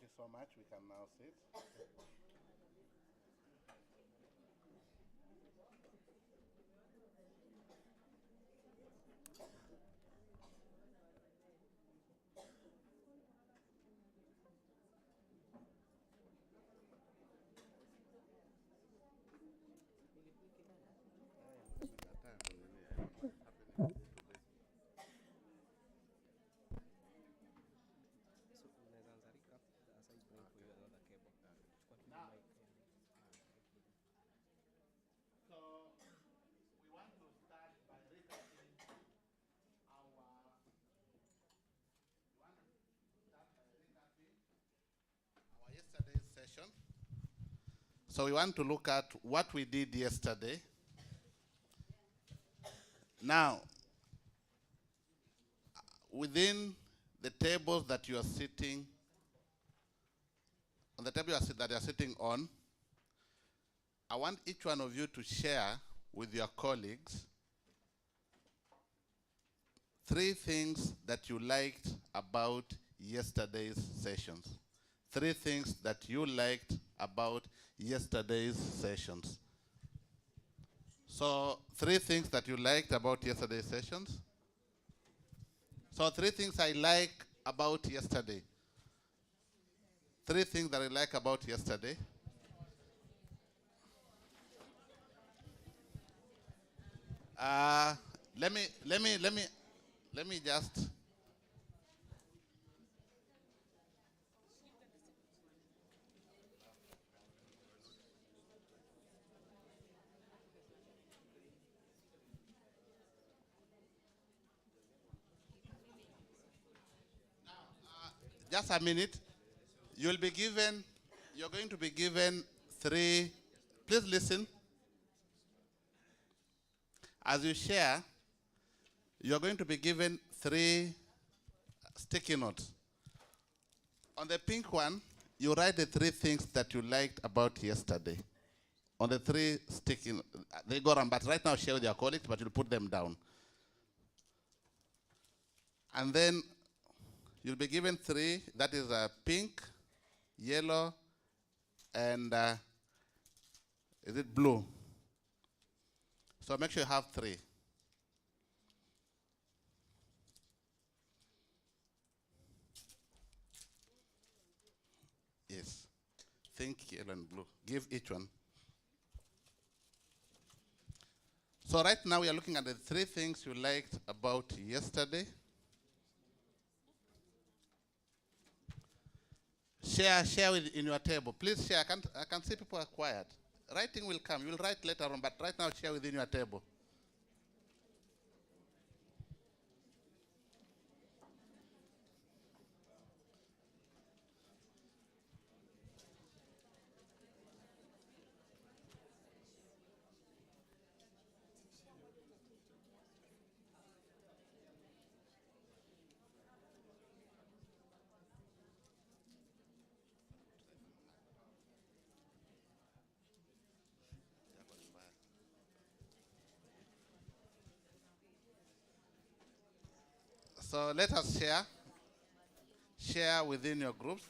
Thank you so much. We can now sit. So we want to start by recapping our yesterday's session. So we want to look at what we did yesterday. Now, within the tables that you are sitting, on the table that you are sitting on, I want each one of you to share with your colleagues 3 things that you liked about yesterday's sessions. 3 things that you liked about yesterday's sessions. So 3 things that you liked about yesterday's sessions. So 3 things I like about yesterday. 3 things that I like about yesterday. Let me just. Just a minute. You're going to be given 3, please listen. As you share, you're going to be given 3 sticky notes. On the pink one, you write the 3 things that you liked about yesterday. On the 3 sticky notes, they go around, but right now share with your colleagues, but you'll put them down. And then you'll be given 3, that is pink, yellow, and is it blue? So make sure you have 3. Yes. Think yellow and blue. Give each one. So right now we are looking at the 3 things you liked about yesterday. Share in your table. Please share. I can see people are quiet. Writing will come. You will write later on, but right now share within your table. So let us share. Share within your groups.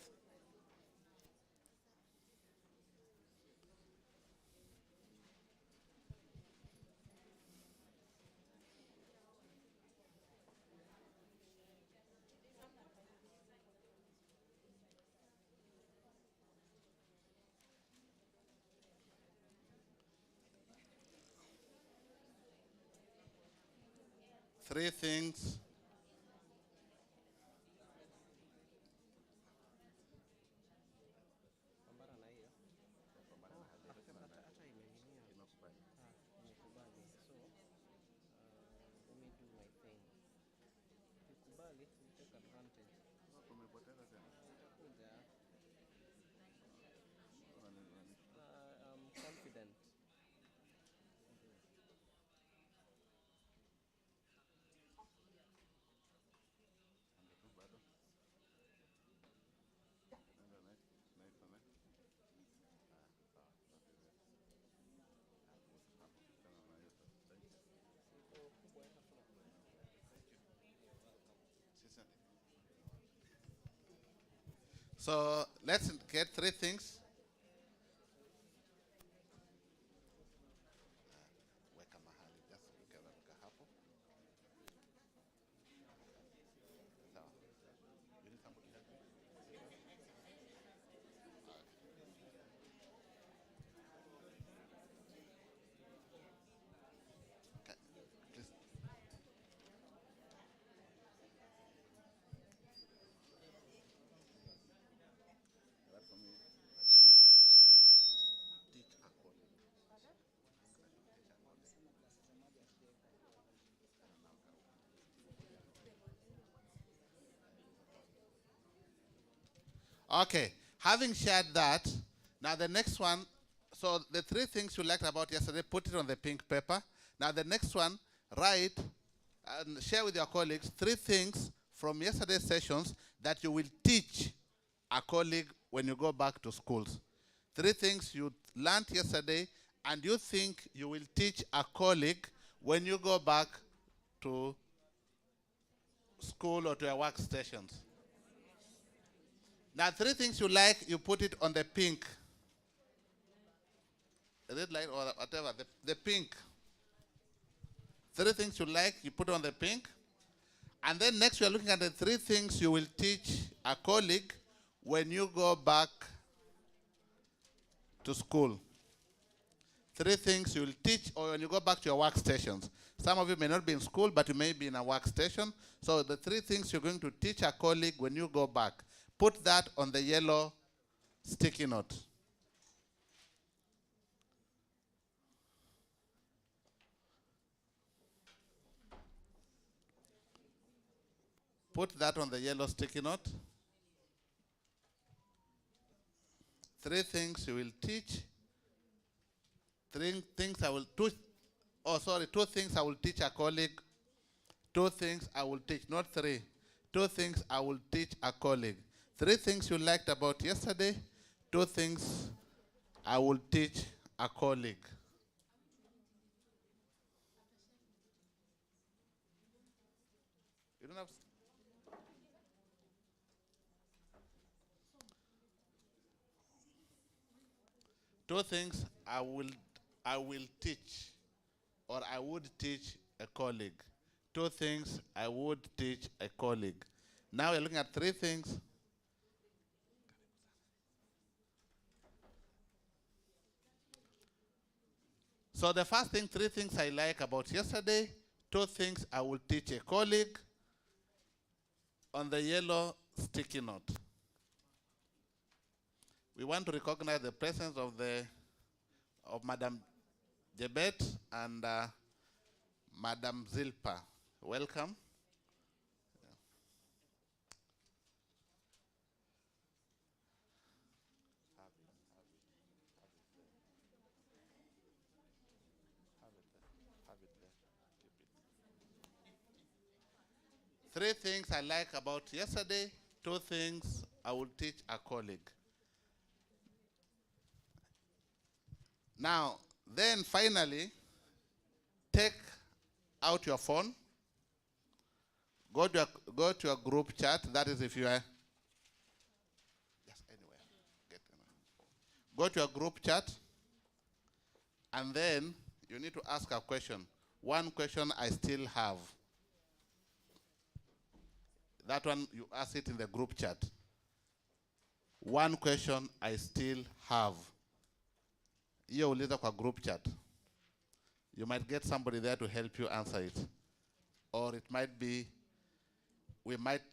Three things. So let's get three things. Okay, having shared that, now the next one, so the three things you liked about yesterday, put it on the pink paper. Now the next one, write and share with your colleagues three things from yesterday's sessions that you will teach a colleague when you go back to schools. Three things you learned yesterday and you think you will teach a colleague when you go back to school or to your workstations. Now, three things you like, you put it on the pink. Red light or whatever, the pink. Three things you like, you put on the pink. And then next we are looking at the three things you will teach a colleague when you go back to school. Three things you will teach or when you go back to your workstations. Some of you may not be in school, but you may be in a workstation. So the three things you're going to teach a colleague when you go back. Put that on the yellow sticky note. Put that on the yellow sticky note. Three things you will teach. Two things I will teach a colleague. Two things I will teach, not three. Two things I will teach a colleague. Three things you liked about yesterday. Two things I will teach a colleague. You don't have. Two things I will teach, or I would teach a colleague. Two things I would teach a colleague. Now we're looking at three things. So the first thing, three things I like about yesterday. Two things I will teach a colleague on the yellow sticky note. We want to recognize the presence of Madam Jebet and Madam Zilpa. Welcome. Three things I like about yesterday, two things I will teach a colleague. Now, then finally, take out your phone, go to your group chat, that is if you are, just anywhere, go to your group chat, and then you need to ask a question. One question I still have. That one, you ask it in the group chat. One question I still have. Hiyo uliza kwa group chat. You might get somebody there to help you answer it. Or it might be, we might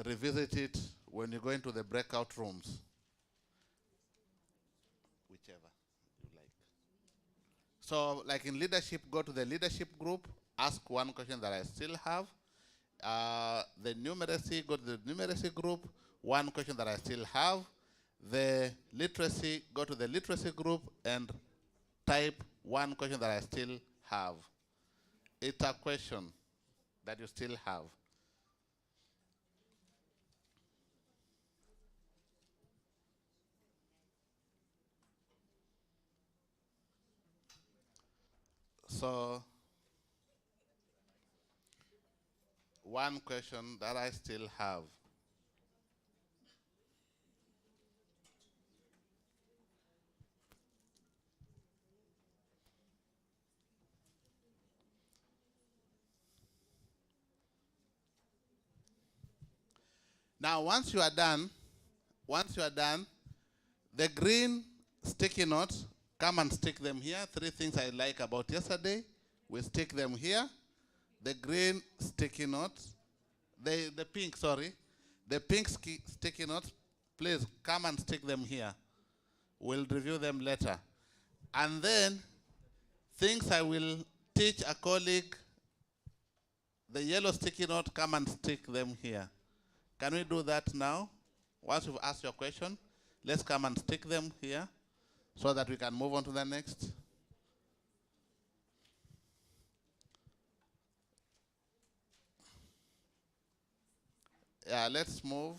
revisit it when you go into the breakout rooms. Whichever you like. So like in leadership, go to the leadership group, ask one question that I still have. The numeracy, go to the numeracy group, one question that I still have. The literacy, go to the literacy group and type one question that I still have. It's a question that you still have. So, one question that I still have. Now, once you are done, the green sticky notes, come and stick them here. 3 things I like about yesterday. We stick them here. The green sticky notes, the pink, sorry. The pink sticky notes, please come and stick them here. We'll review them later. And then, things I will teach a colleague, the yellow sticky note, come and stick them here. Can we do that now? Once you've asked your question, let's come and stick them here so that we can move on to the next. Yeah, let's move.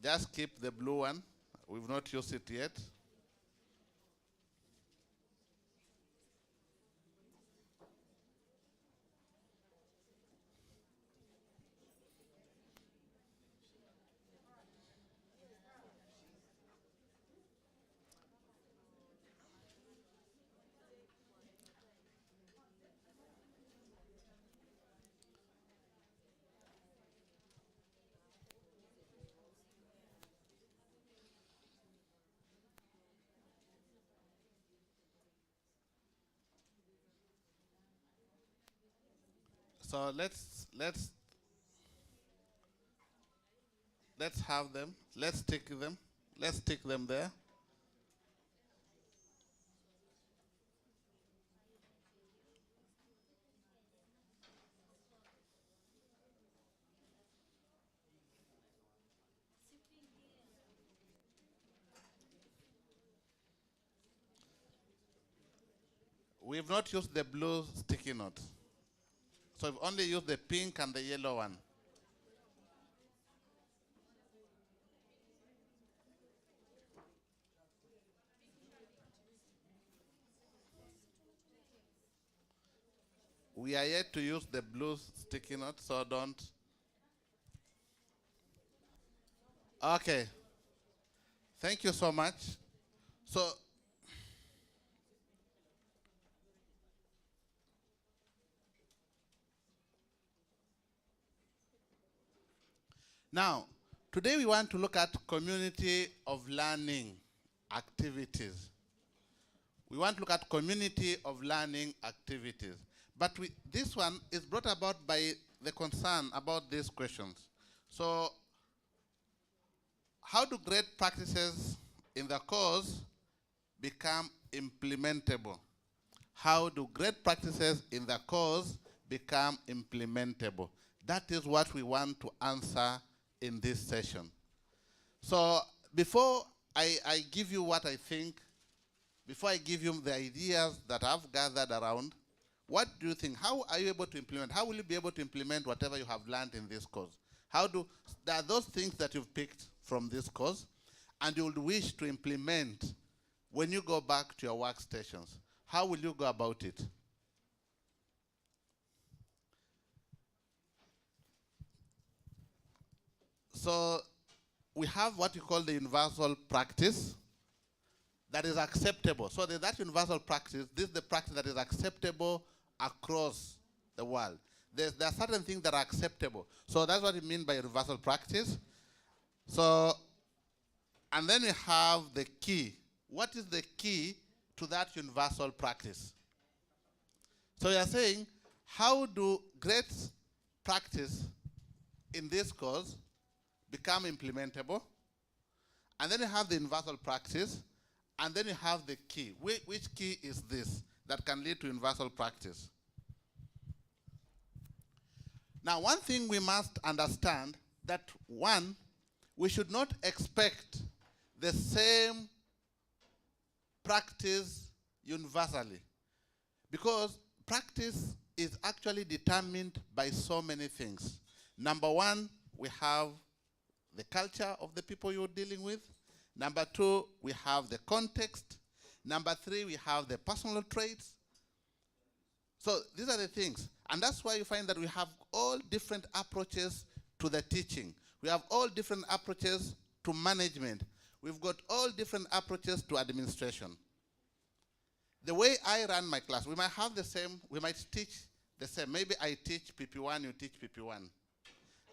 Just keep the blue one. We've not used it yet. So let's have them. Let's stick them. Let's stick them there. We've not used the blue sticky note. So we've only used the pink and the yellow one. We are yet to use the blue sticky note, so don't. Okay. Thank you so much. So, now, today we want to look at community of learning activities. We want to look at community of learning activities. But this one is brought about by the concern about these questions. So, how do great practices in the course become implementable? How do great practices in the course become implementable? That is what we want to answer in this session. So before I give you what I think, before I give you the ideas that I've gathered around, what do you think? How are you able to implement? How will you be able to implement whatever you have learned in this course? There are those things that you've picked from this course, and you would wish to implement when you go back to your workstations. How will you go about it? So we have what you call the universal practice that is acceptable. So there's that universal practice. This is the practice that is acceptable across the world. There are certain things that are acceptable. So that's what we mean by universal practice. So, and then we have the key. What is the key to that universal practice? So we are saying, how do great practice in this course become implementable? And then you have the universal practice, and then you have the key. Which key is this that can lead to universal practice? Now, one thing we must understand that, one, we should not expect the same practice universally, because practice is actually determined by so many things. Number one, we have the culture of the people you're dealing with. Number two, we have the context. Number three, we have the personal traits. So these are the things. And that's why you find that we have all different approaches to to the teaching. We have all different approaches to management. We've got all different approaches to administration. The way I run my class, we might have the same, we might teach the same. Maybe I teach PP1, you teach PP1.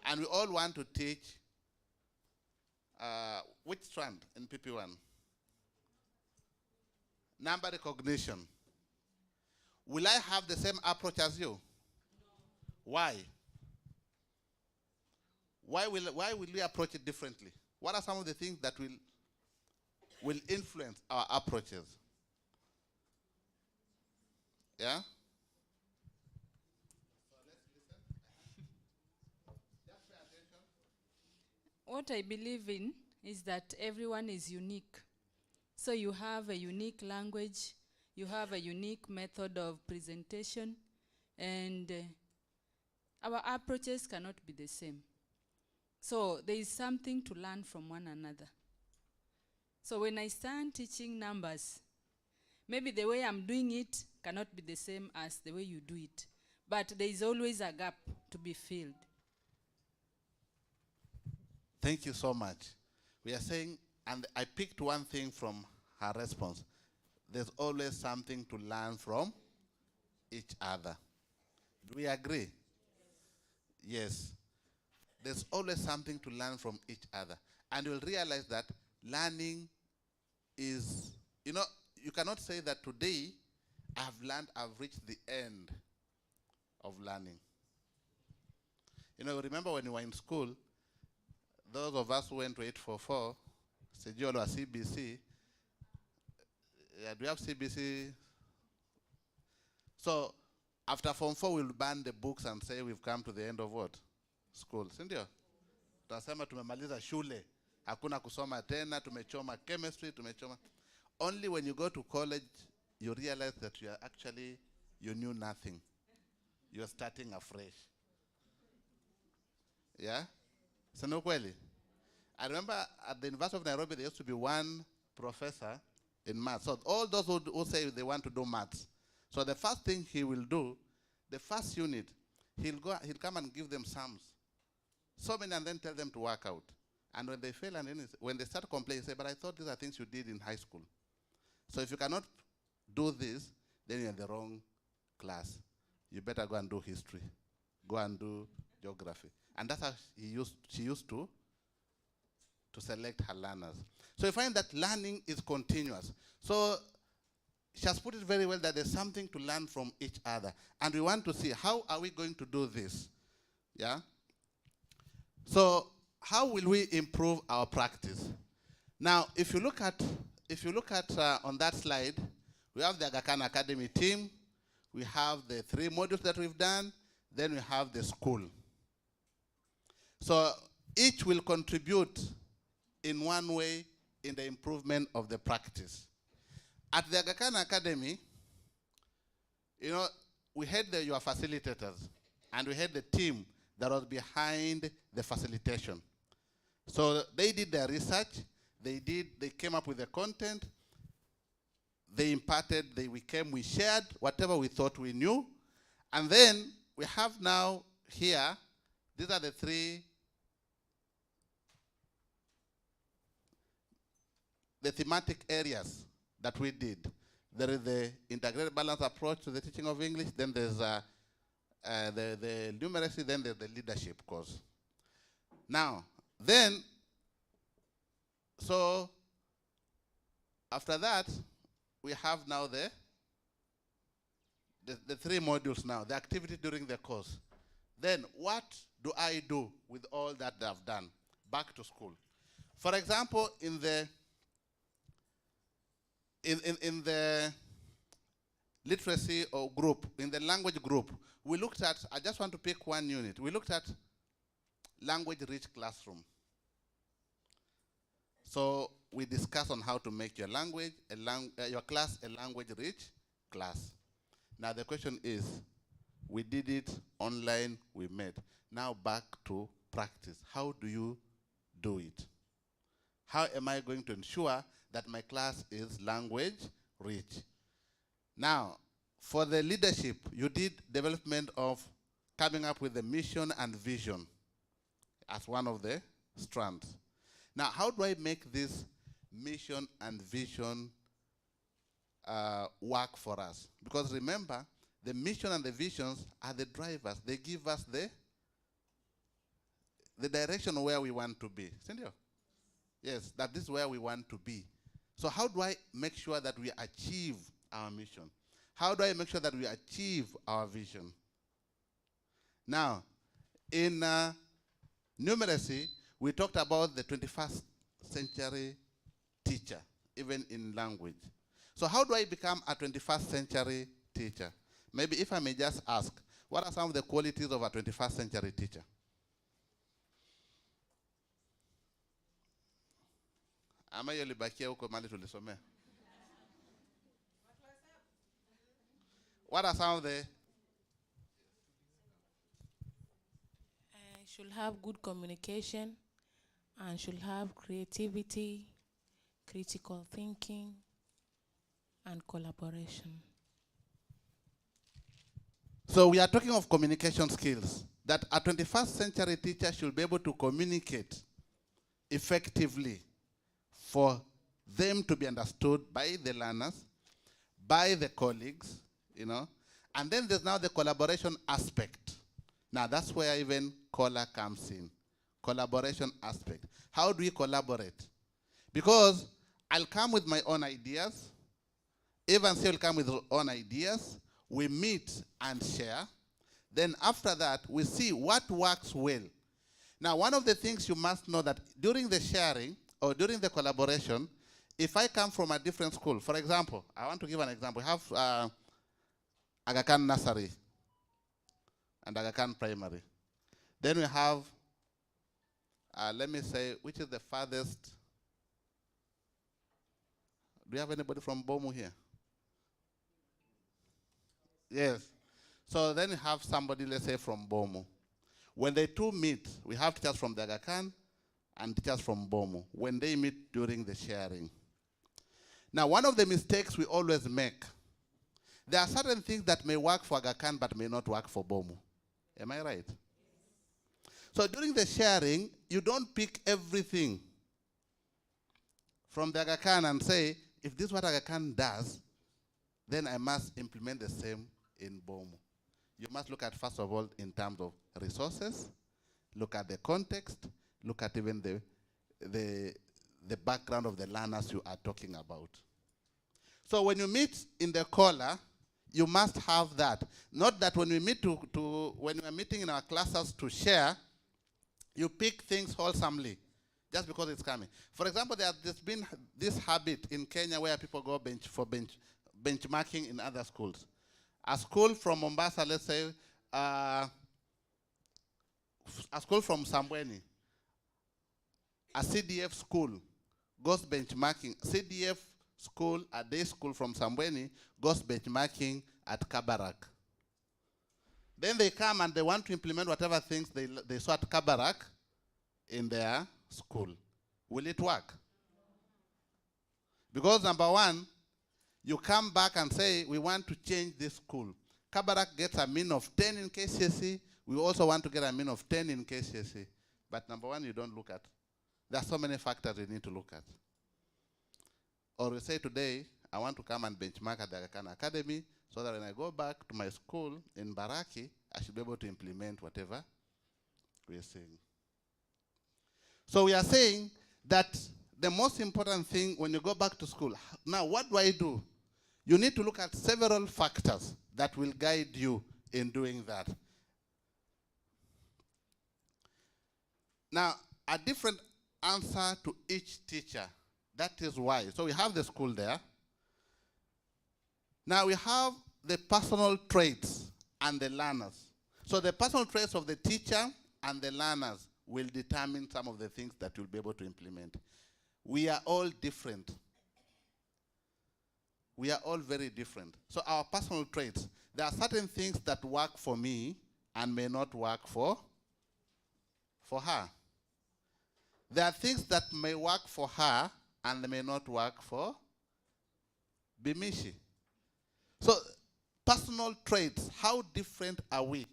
And we all want to teach which strand in PP1? Number recognition. Will I have the same approach as you? Why? Why will we approach it differently? What are some of the things that will influence our approaches? Yeah? So let's listen. Just pay attention. What I believe in is that everyone is unique. So you have a unique language, you have a unique method of presentation, and our approaches cannot be the same. So there is something to learn from one another. So when I stand teaching numbers, maybe the way I'm doing it cannot be the same as the way you do it. But there is always a gap to be filled. Thank you so much. We are saying, and I picked one thing from her response. There's always something to learn from each other. Do we agree? Yes. There's always something to learn from each other. And you'll realize that learning is, you cannot say that today I've reached the end of learning. Remember when you were in school, those of us who went to 844, Sejolo or CBC, do we have CBC? So after Form 4, we'll ban the books and say we've come to the end of what? School. Sindio? Tutasema tumemaliza shule. Hakuna kusoma tena, tumechoma chemistry, tumechoma. Only when you go to college, you realize that you knew nothing. You're starting afresh. Yeah? So no kweli. I remember at the University of Nairobi, there used to be one professor in maths. So all those who say they want to do maths. So the first thing he will do, the first unit, he'll come and give them sums. So many, and then tell them to work out. And when they fail, and then when they start complaining, say, but I thought these are things you did in high school. So if you cannot do this, then you're in the wrong class. You better go and do history. Go and do geography. And that's how she used to select her learners. So you find that learning is continuous. So she has put it very well that there's something to learn from each other. And we want to see, how are we going to do this? Yeah? So how will we improve our practice? Now, if you look at on that slide, we have the AgaKhan Academy team, we have the 3 modules that we've done, then we have the school. So each will contribute in one way in the improvement of the practice. At the AgaKhan Academy, we had your facilitators, and we had the team that was behind the facilitation. So they did their research, they came up with the content, they imparted, we shared whatever we thought we knew, and then we have now here, these are the 3 thematic areas that we did. There is the integrated balance approach to the teaching of English, then there's the numeracy, then there's the leadership course. Now, so after that, we have now the 3 modules now, the activity during the course. Then what do I do with all that I've done? Back to school. For example, in the literacy or group, in the language group, we looked at, I just want to pick one unit, we looked at language-rich classroom. So we discussed on how to make your your class a language-rich class. Now the question is, we did it online, we met. Now back to practice. How do you do it? How am I going to ensure that my class is language-rich? Now, for the leadership, you did development of coming up with a mission and vision. as one of the strands. Now, how do I make this mission and vision work for us? Because remember, the mission and the visions are the drivers. They give us the direction where we want to be. Sindio? Yes, that is where we want to be. So how do I make sure that we achieve our mission? How do I make sure that we achieve our vision? Now, in numeracy, we talked about the 21st century teacher, even in language. So how do I become a 21st century teacher? Maybe if I may just ask, what are some of the qualities of a 21st century teacher? Ama hiyo libakia huko mali tulisomea. What are some of the... Should have good communication and should have creativity, critical thinking, and collaboration. So we are talking of communication skills, that a 21st century teacher should be able to communicate effectively for them to be understood by the learners, by the colleagues, you know. And then there's now the collaboration aspect. Now that's where even CoLA comes in. Collaboration aspect. How do we collaborate? Because I'll come with my own ideas. Evans will come with his own ideas. We meet and share. Then after that, we see what works well. Now, one of the things you must know that during the sharing or during the collaboration, if I come from a different school, for example, I want to give an example. We have AgaKhan Nursery and AgaKhan Primary. Then we have, let me say, which is the farthest? Do you have anybody from Bomu here? Yes. So then we have somebody, let's say, from Bomu. When they two meet, we have teachers from the AgaKhan and teachers from Bomu, when they meet during the sharing. Now, one of the mistakes we always make, there are certain things that may work for AgaKhan but may not work for Bomu. Am I right? So during the sharing, you don't pick everything from the AgaKhan and say, if this is what AgaKhan does, then I must implement the same in Bomu. You must look at, first of all, in terms of resources, look at the context, look at even the background of the learners you are talking about. So when you meet in the CoLA, you must have that. Not that when we meet when we are meeting in our classes to share, you pick things wholesomely, just because it's coming. For example, there's been this habit in Kenya where people go benchmarking in other schools. A school from Mombasa, let's say, a school from Sambweni, a CDF school goes benchmarking. CDF school, a day school from Sambweni, goes benchmarking at Kabarak. Then they come and they want to implement whatever things they saw at Kabarak in their school. Will it work? Because number one, you come back and say, we want to change this school. Kabarak gets a mean of 10 in KCSE. We also want to get a mean of 10 in KCSE. But number one, you don't look at. There are so many factors you need to look at. Or we say today, I want to come and benchmark at the AgaKhan Academy so that when I go back to my school in Baraki, I should be able to implement whatever we are saying. So we are saying that the most important thing when you go back to school, now what do I do? You need to look at several factors that will guide you in doing that. Now, a different answer to each teacher. That is why. So we have the school there. Now we have the personal traits and the learners. So the personal traits of the teacher and the learners will determine some of the things that you'll be able to implement. We are all different. We are all very different. So our personal traits, there are certain things that work for me and may not work for her. There are things that may work for her and they may not work for Bimishi. So personal traits, how different are we?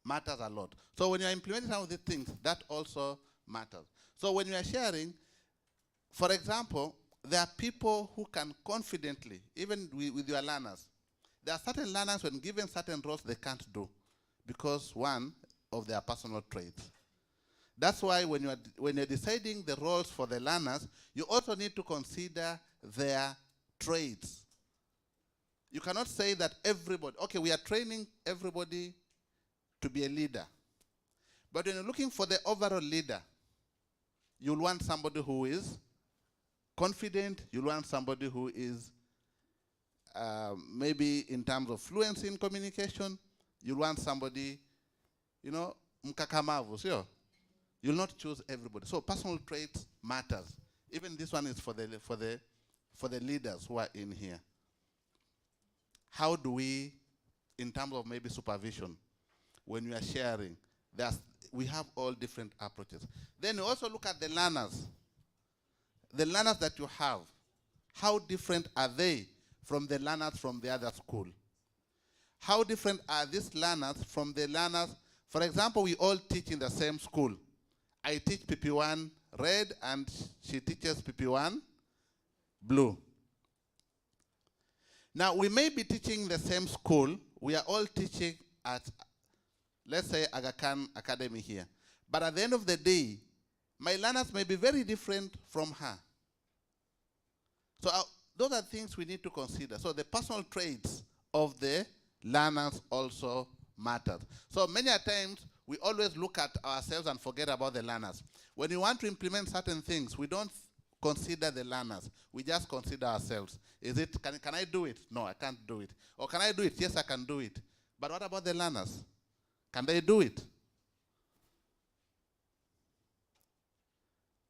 matters a lot. So when you're implementing some of these things, that also matters. So when you are sharing, for example, there are people who can confidently, even with your learners, there are certain learners when given certain roles they can't do because one of their personal traits. That's why when you're deciding the roles for the learners, you also need to consider their traits. You cannot say that everybody, okay, we are training everybody to be a leader. But when you're looking for the overall leader, you'll want somebody who is confident, you'll want somebody who is maybe in terms of fluency in communication, you'll want somebody, you know, mkakamavu, sure? You'll not choose everybody. So personal traits matters. Even this one is for the leaders who are in here. How do we, in terms of maybe supervision, when we are sharing, we have all different approaches. Then you also look at the learners. The learners that you have, how different are they from the learners from the other school? How different are these learners from the learners? For example, we all teach in the same school. I teach PP1 red and she teaches PP1 blue. Now, we may be teaching the same school. We are all teaching at, let's say, AgaKhan Academy here. But at the end of the day, my learners may be very different from her. So those are things we need to consider. So the personal traits of the learners also matter. So many times, we always look at ourselves and forget about the learners. When you want to implement certain things, we don't consider the learners. We just consider ourselves. Is it, can I do it? No, I can't do it. Or can I do it? Yes, I can do it. But what about the learners? Can they do it?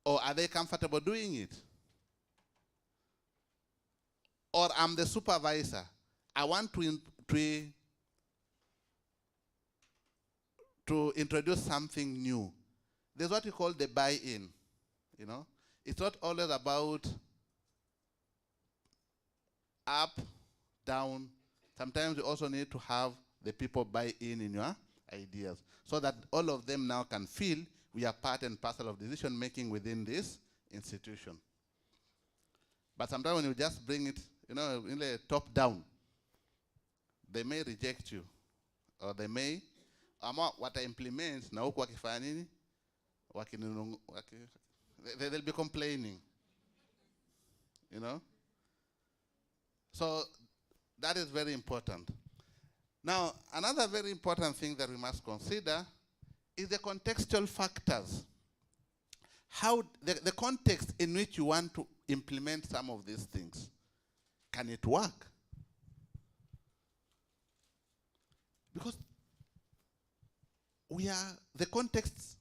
Or are they comfortable doing it? Or I'm the supervisor. I want to introduce something new. There's what we call the buy-in, you know. It's not always about up, down. Sometimes you also need to have the people buy in your ideas so that all of them now can feel we are part and parcel of decision-making within this institution. But sometimes when you just bring it, you know, in the top-down, they may reject you, or they may, what I implement, na huku wakifanya nini? They'll be complaining, you know? So that is very important. Now, another very important thing that we must consider is the contextual factors. How the context in which you want to implement some of these things. Can it work? Because the context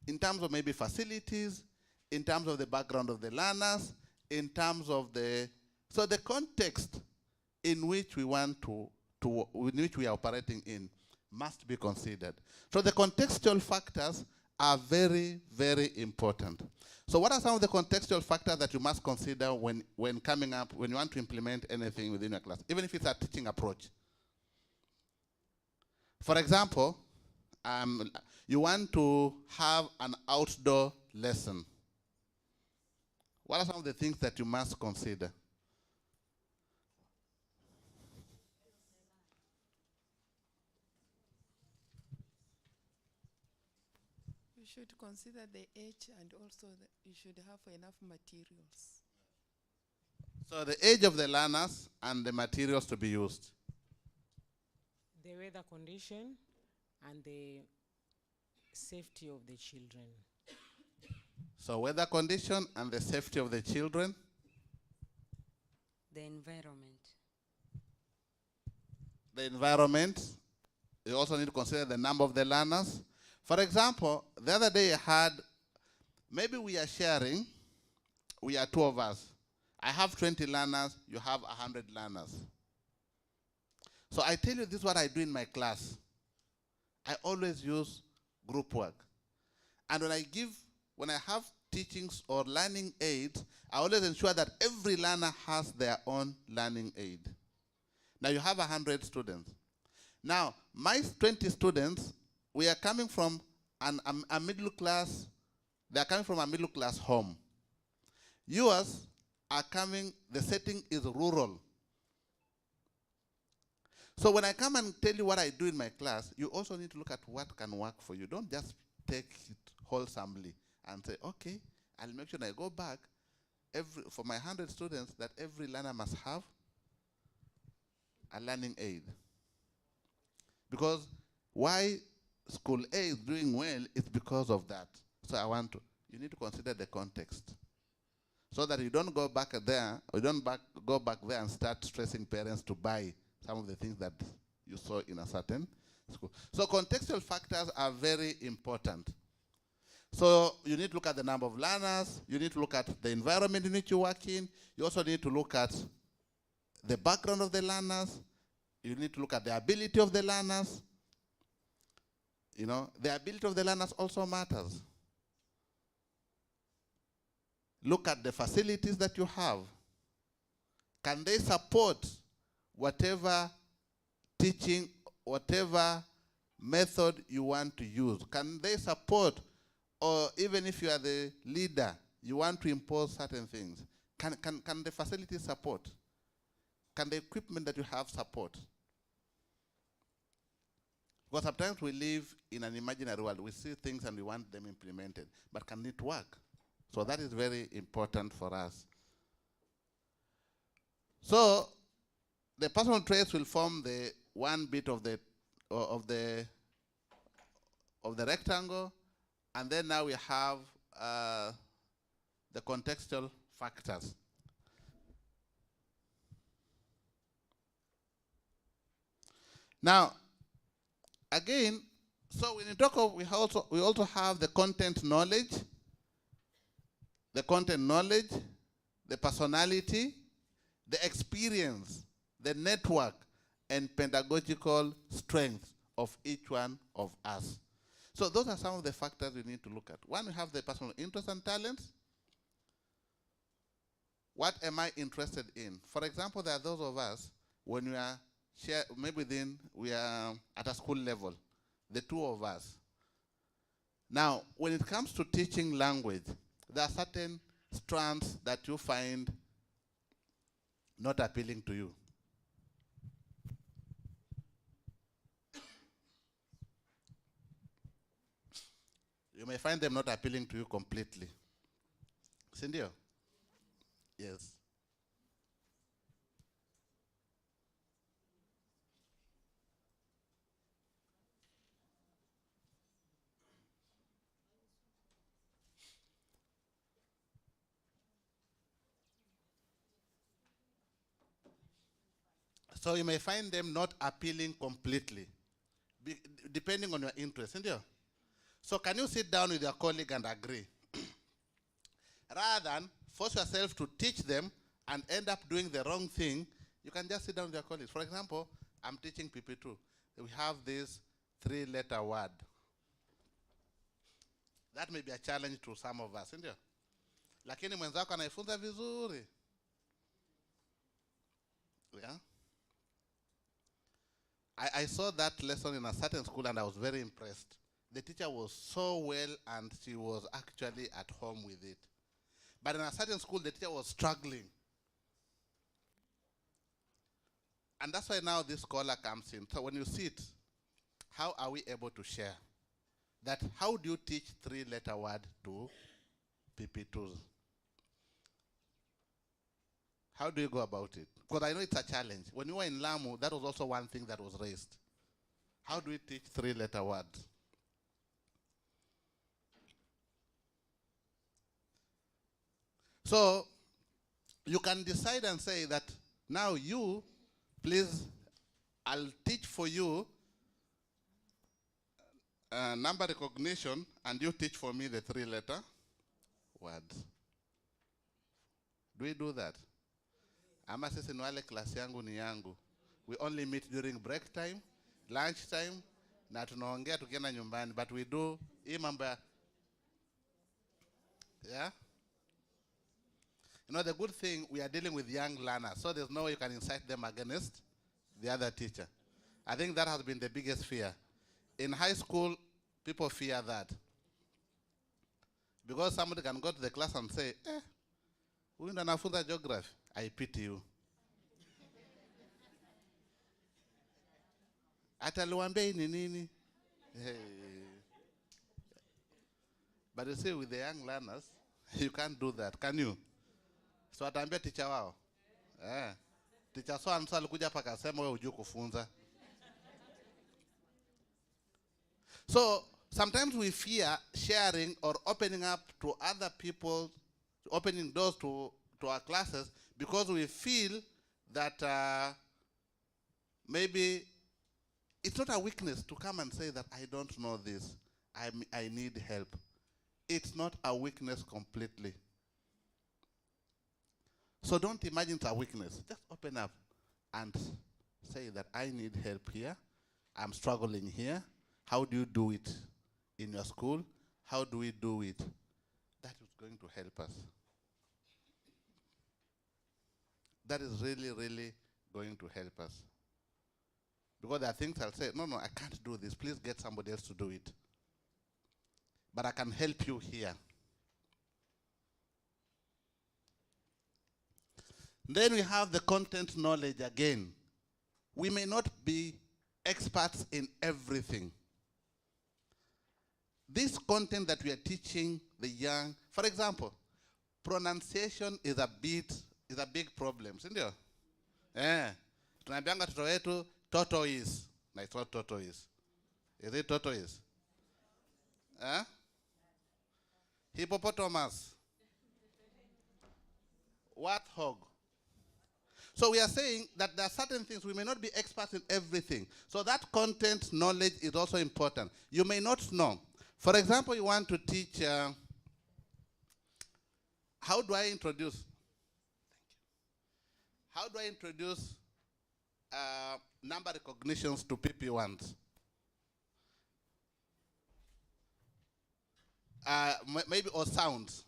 in terms of maybe facilities, in terms of the background of the learners, in terms of the context in which we want in which we are operating in must be considered. So the contextual factors are very, very important. So what are some of the contextual factors that you must consider when you want to implement anything within your class, even if it's a teaching approach? For example, you want to have an outdoor lesson. What are some of the things that you must consider? You should consider the age, and also you should have enough materials. So the age of the learners and the materials to be used. The weather condition and the safety of the children. So weather condition and the safety of the children. The environment. The environment. You also need to consider the number of the learners. For example, the other day I had, maybe we are sharing, we are two of us. I have 20 learners, you have 100 learners. So I tell you, this is what I do in my class. I always use group work. And when I have teachings or learning aids, I always ensure that every learner has their own learning aid. Now you have 100 students. Now, my 20 students we are coming from a middle class, they are coming from a middle class home. Yours are coming, the setting is rural. So when I come and tell you what I do in my class, you also need to look at what can work for you. Don't just take it wholesomely and say, okay, I'll make sure when I go back, for my 100 students, that every learner must have a learning aid. Because why school A is doing well is because of that. So you need to consider the context. So that you don't go back there, or you don't go back there and start stressing parents to buy some of the things that you saw in a certain school. So contextual factors are very important. So you need to look at the number of learners, you need to look at the environment in which you work in, you also need to look at the background of the learners, you need to look at the ability of the learners. You know, the ability of the learners also matters. Look at the facilities that you have. Can they support whatever teaching, whatever method you want to use? Can they support, or even if you are the leader, you want to impose certain things? Can the facilities support? Can the equipment that you have support? Because sometimes we live in an imaginary world. We see things and we want them implemented. But can it work? So that is very important for us. So the personal traits will form the one bit of the rectangle, and then now we have the contextual factors. Now, again, so when you talk of, we also have the content knowledge, the personality, the experience, the network, and pedagogical strength of each one of us. So those are some of the factors we need to look at. One, we have the personal interests and talents. What am I interested in? For example, there are those of us, when we are we are at a school level, the two of us. Now, when it comes to teaching language, there are certain strands that you find not appealing to you. You may find them not appealing to you completely. Sindio? Yes. So you may find them not appealing completely, depending on your interest, isn't it? So can you sit down with your colleague and agree? Rather than force yourself to teach them and end up doing the wrong thing, you can just sit down with your colleagues. For example, I'm teaching PP2. We have this 3-letter word. That may be a challenge to some of us, isn't it? Lakini mwenzako anaifunza vizuri. Yeah? I saw that lesson in a certain school and I was very impressed. The teacher was so well and she was actually at home with it. But in a certain school, the teacher was struggling. And that's why now this CoLA comes in. So when you see it, how are we able to share? That how do you teach 3-letter word to PP2s? How do you go about it? Because I know it's a challenge. When you were in Lamu, that was also one thing that was raised. How do we teach 3-letter words? So you can decide and say that now you, please, I'll teach for you number recognition and you teach for me the 3-letter words. Do we do that? Ama sisi ni wale klasi yangu ni yangu. We only meet during break time, lunch time, na tunaongea tukienda nyumbani, but we do hii mambo ya, yeah? You know, the good thing, we are dealing with young learners, so there's no way you can incite them against the other teacher. I think that has been the biggest fear. In high school, people fear that. Because somebody can go to the class and say, huyu ndo anafunza geography. I pity you. Ataliwambia hii ni nini? Hey. But you see, with the young learners, you can't do that, can you? So ataambia teacher wao. Teacher so and so alikuja hapa akasema wewe hujui kufunza. So sometimes we fear sharing or opening up to other people, opening doors to our classes, because we feel that maybe it's not a weakness to come and say that I don't know this, I need help. It's not a weakness completely. So don't imagine it's a weakness. Just open up and say that I need help here. I'm struggling here. How do you do it in your school? How do we do it? That is going to help us. That is really, really going to help us. Because there are things I'll say, no, I can't do this. Please get somebody else to do it. But I can help you here. Then we have the content knowledge again. We may not be experts in everything. This content that we are teaching the young, for example, pronunciation is a big problem, sindio? Tunaambianga toto wetu tortoise. No, it's not tortoise. Is it tortoise? Hippopotamus. Warthog. So we are saying that there are certain things, we may not be experts in everything. So that content knowledge is also important. You may not know. For example, you want to teach, how do I introduce number recognitions to PP1s? Maybe, or sounds.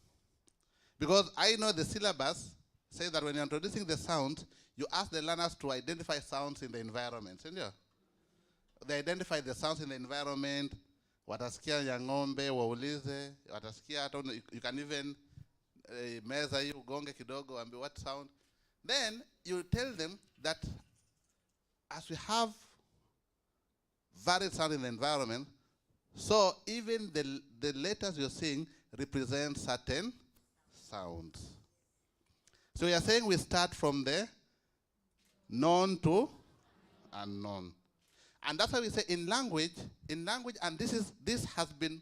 Because I know the syllabus says that when you're introducing the sounds, you ask the learners to identify sounds in the environment. They identify the sounds in the environment. Watasikia ya ng'ombe, waulize. Watasikia, you can even meza hii ugonge kidogo, ambi what sound. Then you tell them that as we have varied sound in the environment, so even the letters you're seeing represent certain sounds. So we are saying we start from the known to unknown. And that's why we say in language, and this has been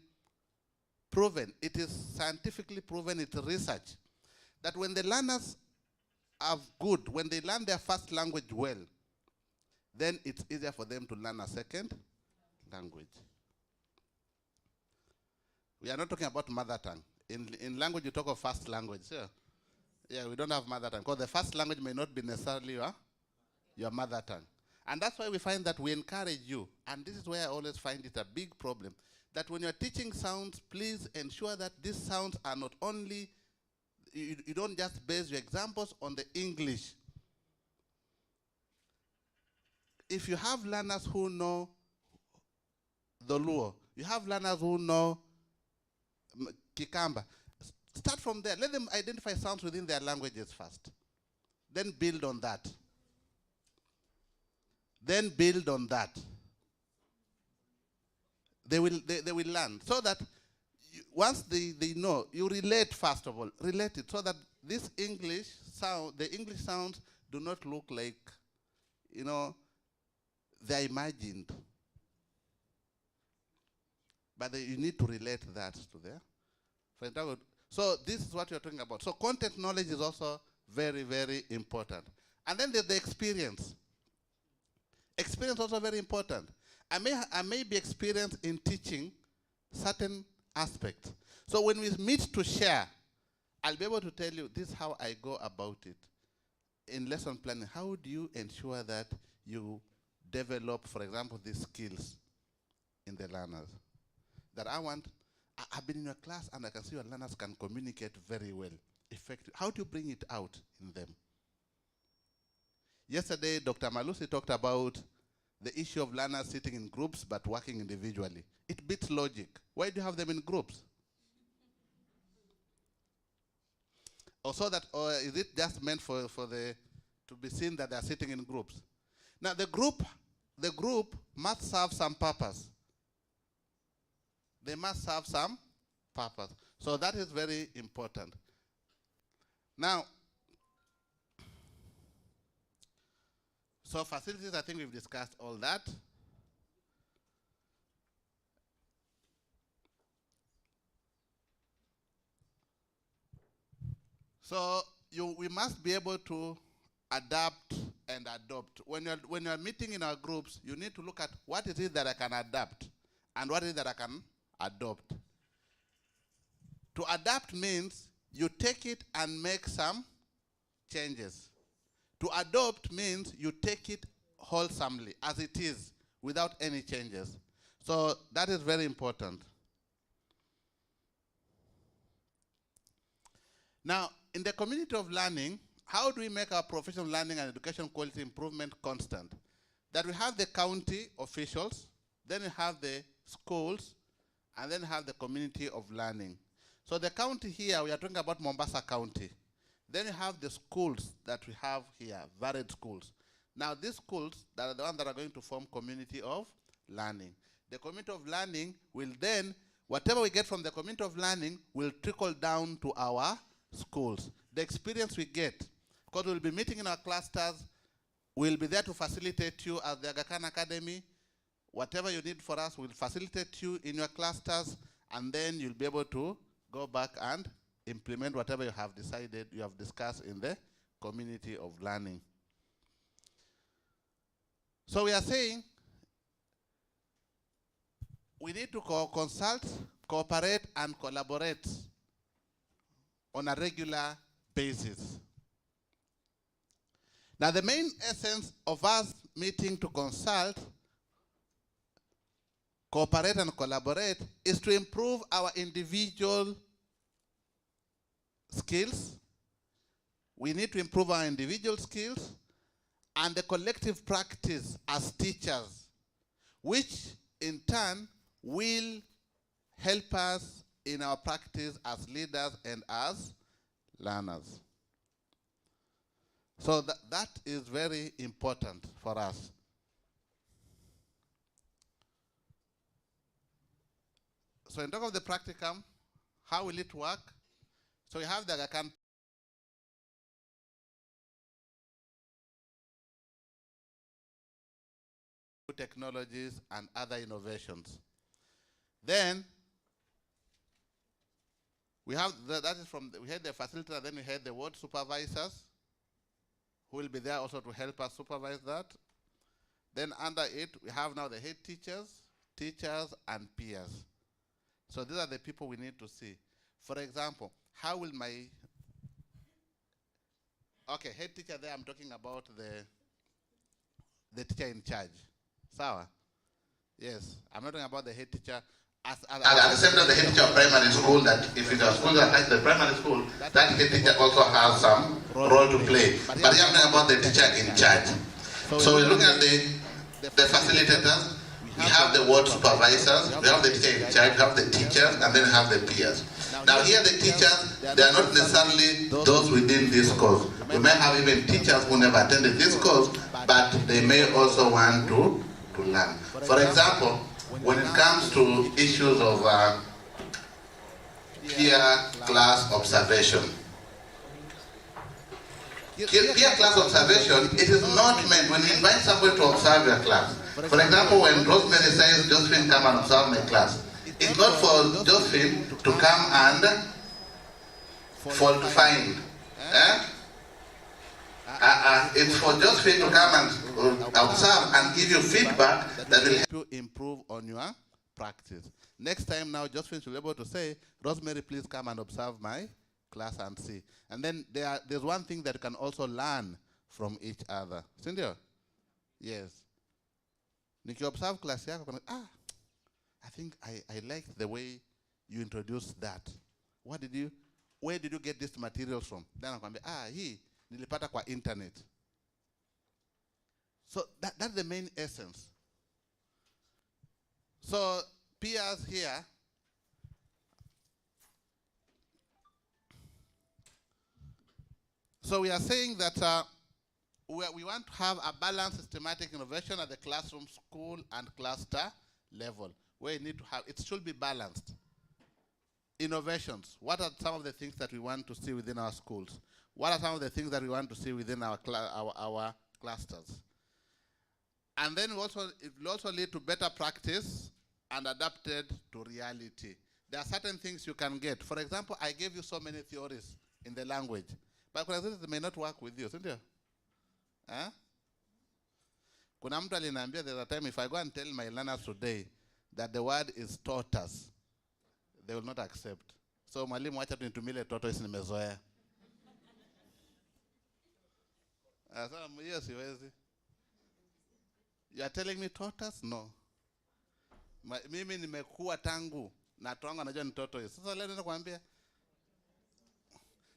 proven, it is scientifically proven, it's research, that when the learners are good, when they learn their first language well, then it's easier for them to learn a second language. We are not talking about mother tongue. In language, you talk of first language. Yeah, we don't have mother tongue, because the first language may not be necessarily your mother tongue. And that's why we find that we encourage you, and this is where I always find it a big problem, that when you're teaching sounds, please ensure that these sounds are not only, you don't just base your examples on the English. If you have learners who know the Luo, you have learners who know Kikamba, start from there. Let them identify sounds within their languages first. Then build on that. Then build on that. They will learn. So that once they know, you relate first of all. Relate it so that this English sound, the English sounds do not look like, they're imagined. But you need to relate that to there. For example, so this is what you're talking about. So content knowledge is also very, very important. And then there's the experience. Experience also very important. I may be experienced in teaching certain aspects. So when we meet to share, I'll be able to tell you this is how I go about it. In lesson planning, how do you ensure that you develop, for example, these skills in the learners? That I've been in your class and I can see your learners can communicate very well, effectively. How do you bring it out in them? Yesterday, Dr. Malusi talked about the issue of learners sitting in groups but working individually. It beats logic. Why do you have them in groups? Or so that, or is it just meant for to be seen that they are sitting in groups? Now the group must serve some purpose. They must serve some purpose. So that is very important. Now, so facilities, I think we've discussed all that. So we must be able to adapt and adopt. When you're meeting in our groups, you need to look at what it is that I can adapt and what it is that I can adopt. To adapt means you take it and make some changes. To adopt means you take it wholesomely, as it is, without any changes. So that is very important. Now, in the community of learning, how do we make our professional learning and education quality improvement constant? That we have the county officials, then we have the schools, and then we have the community of learning. So the county here, we are talking about Mombasa County. Then you have the schools that we have here, varied schools. Now these schools, that are the ones that are going to form community of learning. The community of learning will then, whatever we get from the community of learning will trickle down to our schools. The experience we get, because we'll be meeting in our clusters, we'll be there to facilitate you at the Aga Khan Academy. Whatever you need for us, we'll facilitate you in your clusters, and then you'll be able to go back and implement whatever you have decided, you have discussed in the community of learning. So we are saying we need to consult, cooperate, and collaborate on a regular basis. Now the main essence of us meeting to consult, cooperate, and collaborate is to improve our individual skills. We need to improve our individual skills and the collective practice as teachers, which in turn will help us in our practice as leaders and as learners. So that is very important for us. So in terms of the practicum, how will it work? So we have the Aga Khan technologies and other innovations. Then we have that is from we had the facilitator, then we had the ward supervisors who will be there also to help us supervise that. Then under it we have now the head teachers, and peers. So these are the people we need to see. For example, how will my head teacher there, I'm talking about the teacher in charge. Sawa? Yes, I'm not talking about the head teacher. At the same time, the head teacher of primary school, that if it's a school that has the primary school, that head teacher also has some role to play. But I'm talking about the teacher in charge. So we're looking at the facilitators, we have the ward supervisors, we have the teacher in charge, we have the teachers, and then we have the peers. Now here the teachers, they are not necessarily those within this course. We may have even teachers who never attended this course, but they may also want to learn. For example, when it comes to issues of peer class observation. Peer class observation, it is not meant when you invite somebody to observe your class. For example, when Rosemary says, Josephine, come and observe my class, it's not for Josephine to come and fault find. It's for Josephine to come and observe and give you feedback that will help you improve on your practice. Next time now, Josephine should be able to say, Rosemary, please come and observe my class and see. And then there's one thing that you can also learn from each other. Cynthia? Yes. Niki observe class yako, I think I like the way you introduced that. Where did you get this material from? Then I'll hii nilipata kwa internet. So that's the main essence. So peers here, so we are saying that we want to have a balanced systematic innovation at the classroom, school, and cluster level, where you need to have, it should be balanced. Innovations, what are some of the things that we want to see within our schools? What are some of the things that we want to see within our clusters? And then it will also lead to better practice and adapted to reality. There are certain things you can get. For example, I gave you so many theories in the language, but for example, they may not work with you, isn't it? Huh? Kuna mtu aliniambia there's a time if I go and tell my learners today that the word is tortoise, they will not accept. So mwalimu wacha tu nitumile tortoise nimezoea. Sasa hiyo siwezi. You are telling me tortoise? No. Mimi nimekuwa tangu na tongo anajua ni tortoise. Sasa leo nenda kuambia.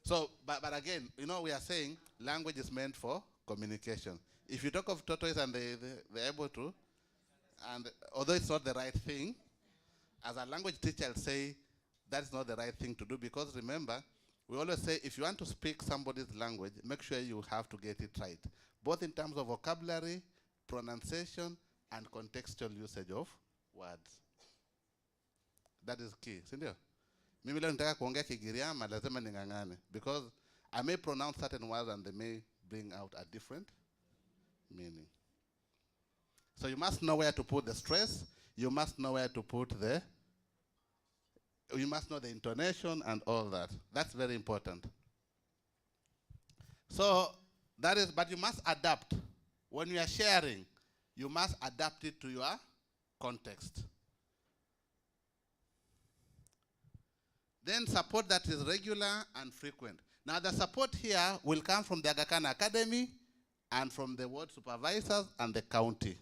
So but again, you know, we are saying language is meant for communication. If you talk of tortoise and they're able to, and although it's not the right thing, as a language teacher, I'll say that's not the right thing to do, because remember, we always say if you want to speak somebody's language, make sure you have to get it right, both in terms of vocabulary, pronunciation, and contextual usage of words. That is key, sindio? Mimi leo nitaka kuongea Kigiriama, lazima ningangane, because I may pronounce certain words and they may bring out a different meaning. So you must know where to put the stress, you must know where to put you must know the intonation and all that. That's very important. So that is, but you must adapt. When you are sharing, you must adapt it to your context. Then support that is regular and frequent. Now the support here will come from the Aga Khan Academy and from the ward supervisors and the county.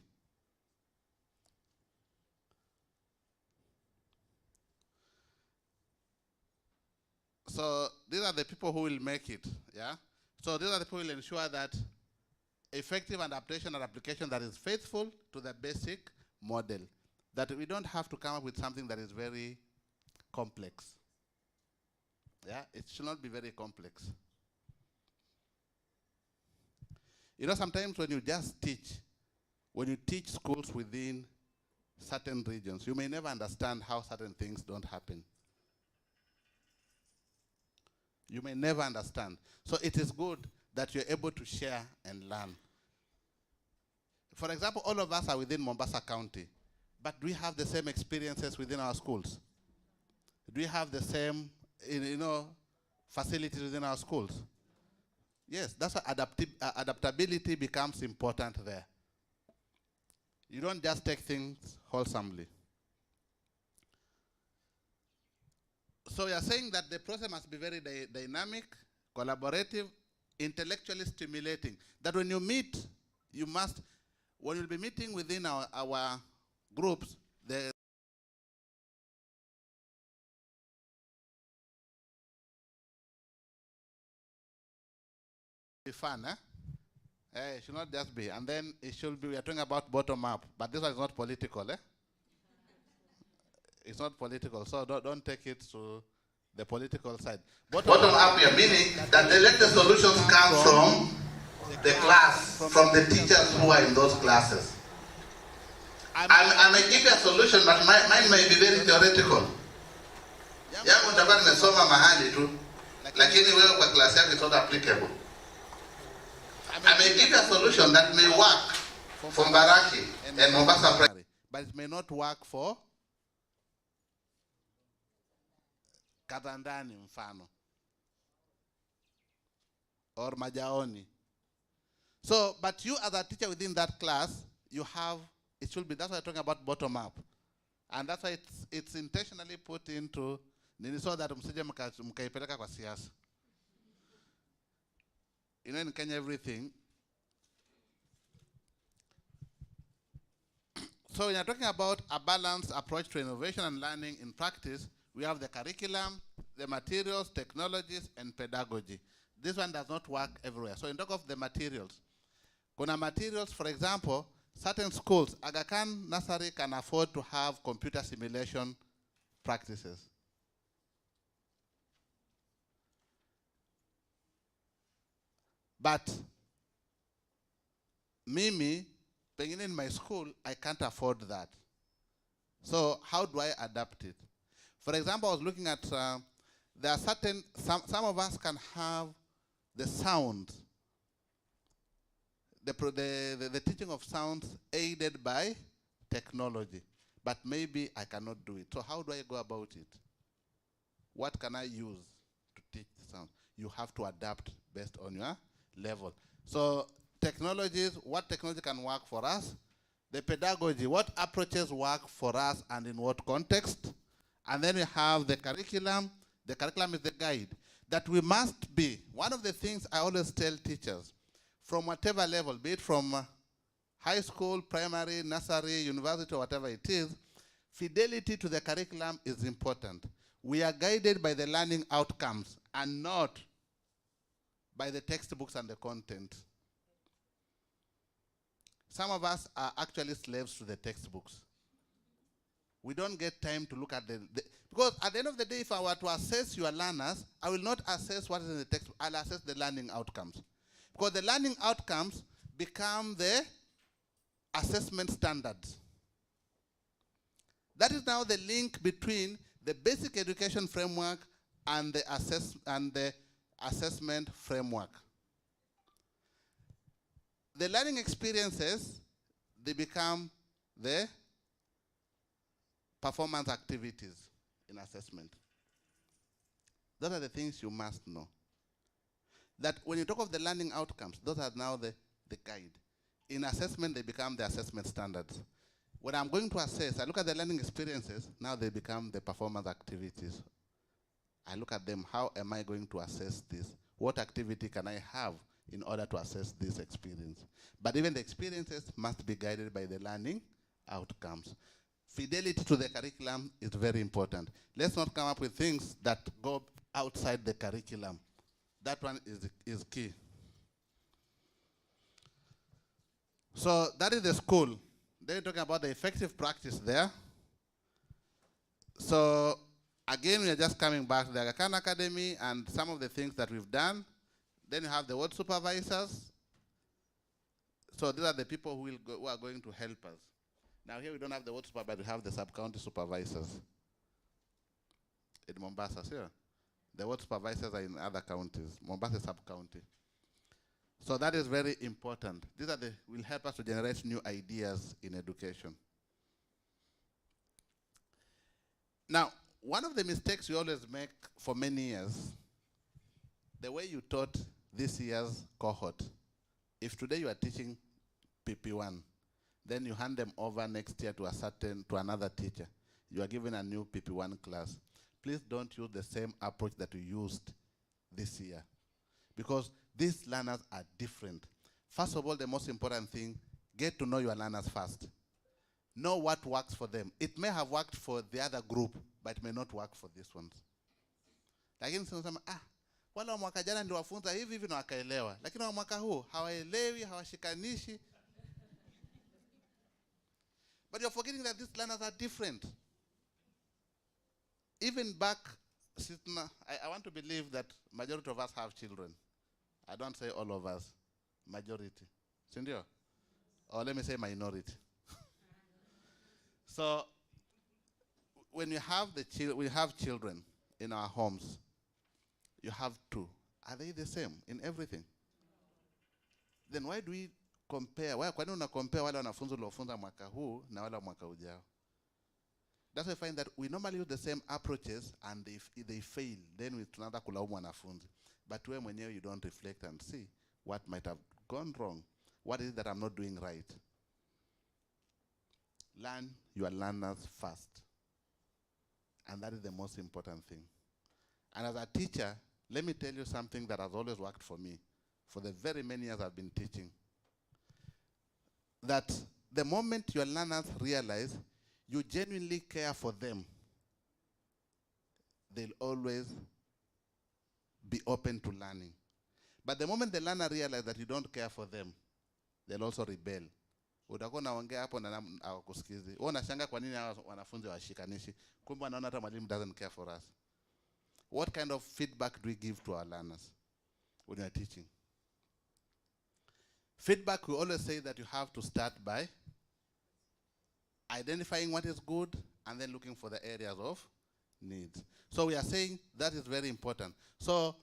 So these are the people who will make it, yeah? So these are the people who will ensure that effective adaptation and application that is faithful to the basic model, that we don't have to come up with something that is very complex. Yeah, it should not be very complex. You know, sometimes when you just teach, when you teach schools within certain regions, you may never understand how certain things don't happen. You may never understand. So it is good that you're able to share and learn. For example, all of us are within Mombasa County, but do we have the same experiences within our schools? Do we have the same, facilities within our schools? Yes, that's why adaptability becomes important there. You don't just take things wholesomely. So you're saying that the process must be very dynamic, collaborative, intellectually stimulating. That when you meet, when you'll be meeting within our groups, the be fun, it should not just be. And then it should be, we are talking about bottom up, but this one is not political, It's not political, so don't take it to the political side. Bottom up here, meaning that they let the solutions come from the class, from the teachers who are in those classes. I may give you a solution, but mine may be very theoretical. Yangu nitakuwa nimesoma mahali tu, lakini wewe kwa class yako it's not applicable. I may give you a solution that may work for Mbaraki and Mombasa Primary, but it may not work for Katandani mfano or Majaoni. So, but you as a teacher within that class, you have, it should be, that's why I'm talking about bottom up. And that's why it's intentionally put into, so that msije mkaipeleka kwa siasa. You know, in Kenya, everything. So when you're talking about a balanced approach to innovation and learning in practice, we have the curriculum, the materials, technologies, and pedagogy. This one does not work everywhere. So in talk of the materials, kuna materials, for example, Certain schools, AgaKhan Nursery can afford to have computer simulation practices. But Mimi, pengine in my school, I can't afford that. So how do I adapt it? For example, I was looking at, there are certain, some of us can have the sound, the teaching of sounds aided by technology, but maybe I cannot do it. So how do I go about it? What can I use to teach sound? You have to adapt based on your level. So technologies, what technology can work for us? The pedagogy, what approaches work for us and in what context? And then we have the curriculum. The curriculum is the guide. That we must be, one of the things I always tell teachers, from whatever level, be it from high school, primary, nursery, university, or whatever it is, fidelity to the curriculum is important. We are guided by the learning outcomes and not by the textbooks and the content. Some of us are actually slaves to the textbooks. We don't get time to look at because at the end of the day, if I were to assess your learners, I will not assess what is in the textbook, I'll assess the learning outcomes. Because the learning outcomes become the assessment standards. That is now the link between the basic education framework and the assessment framework. The learning experiences, they become the performance activities in assessment. Those are the things you must know. That when you talk of the learning outcomes, those are now the guide. In assessment, they become the assessment standards. When I'm going to assess, I look at the learning experiences, now they become the performance activities. I look at them, how am I going to assess this? What activity can I have in order to assess this experience? But even the experiences must be guided by the learning outcomes. Fidelity to the curriculum is very important. Let's not come up with things that go outside the curriculum. That one is key. So that is the school. They're talking about the effective practice there. So again, we are just coming back to the AgaKhan Academy and some of the things that we've done. Then you have the ward supervisors. So these are the people who are going to help us. Now here we don't have the ward supervisors, we have the sub-county supervisors in Mombasa. Here, the ward supervisors are in other counties. Mombasa sub-county. So that is very important. These are will help us to generate new ideas in education. Now, one of the mistakes we always make for many years, the way you taught this year's cohort. If today you are teaching PP1, then you hand them over next year to another teacher. You are given a new PP1 class. Please don't use the same approach that you used this year, because these learners are different. First of all, the most important thing, get to know your learners first. Know what works for them. It may have worked for the other group, but it may not work for this one. Lakini sema wala wa mwaka jana ndio wafunza hivi na wakaelewa. Lakini wa mwaka huu hawaelewi, hawashikanishi. But you're forgetting that these learners are different. Even back, I want to believe that majority of us have children. I don't say all of us, majority. Sindio? Or let me say minority. So when we have children in our homes, you have two. Are they the same in everything? Then why do we compare? Kwa nini una compare wale wanafunzi waliofunza mwaka huu na wale mwaka ujao? That's why I find that we normally use the same approaches, and if they fail, then we tunaanza kulaumu wanafunzi. But wewe mwenyewe, you don't reflect and see what might have gone wrong. What is it that I'm not doing right? Learn your learners first. And that is the most important thing. And as a teacher, let me tell you something that has always worked for me, for the very many years I've been teaching. That the moment your learners realize you genuinely care for them, they'll always be open to learning. But the moment the learner realizes that you don't care for them, they'll also rebel Utakuwa unaongea hapo na hawakusikizi. Wewe unashanga kwa nini hawa wanafunzi washikanishi? Kumbe wanaona hata mwalimu doesn't care for us. What kind of feedback do we give to our learners when you are teaching? Feedback, we always say that you have to start by identifying what is good and then looking for the areas of needs. So we are saying that is very important. So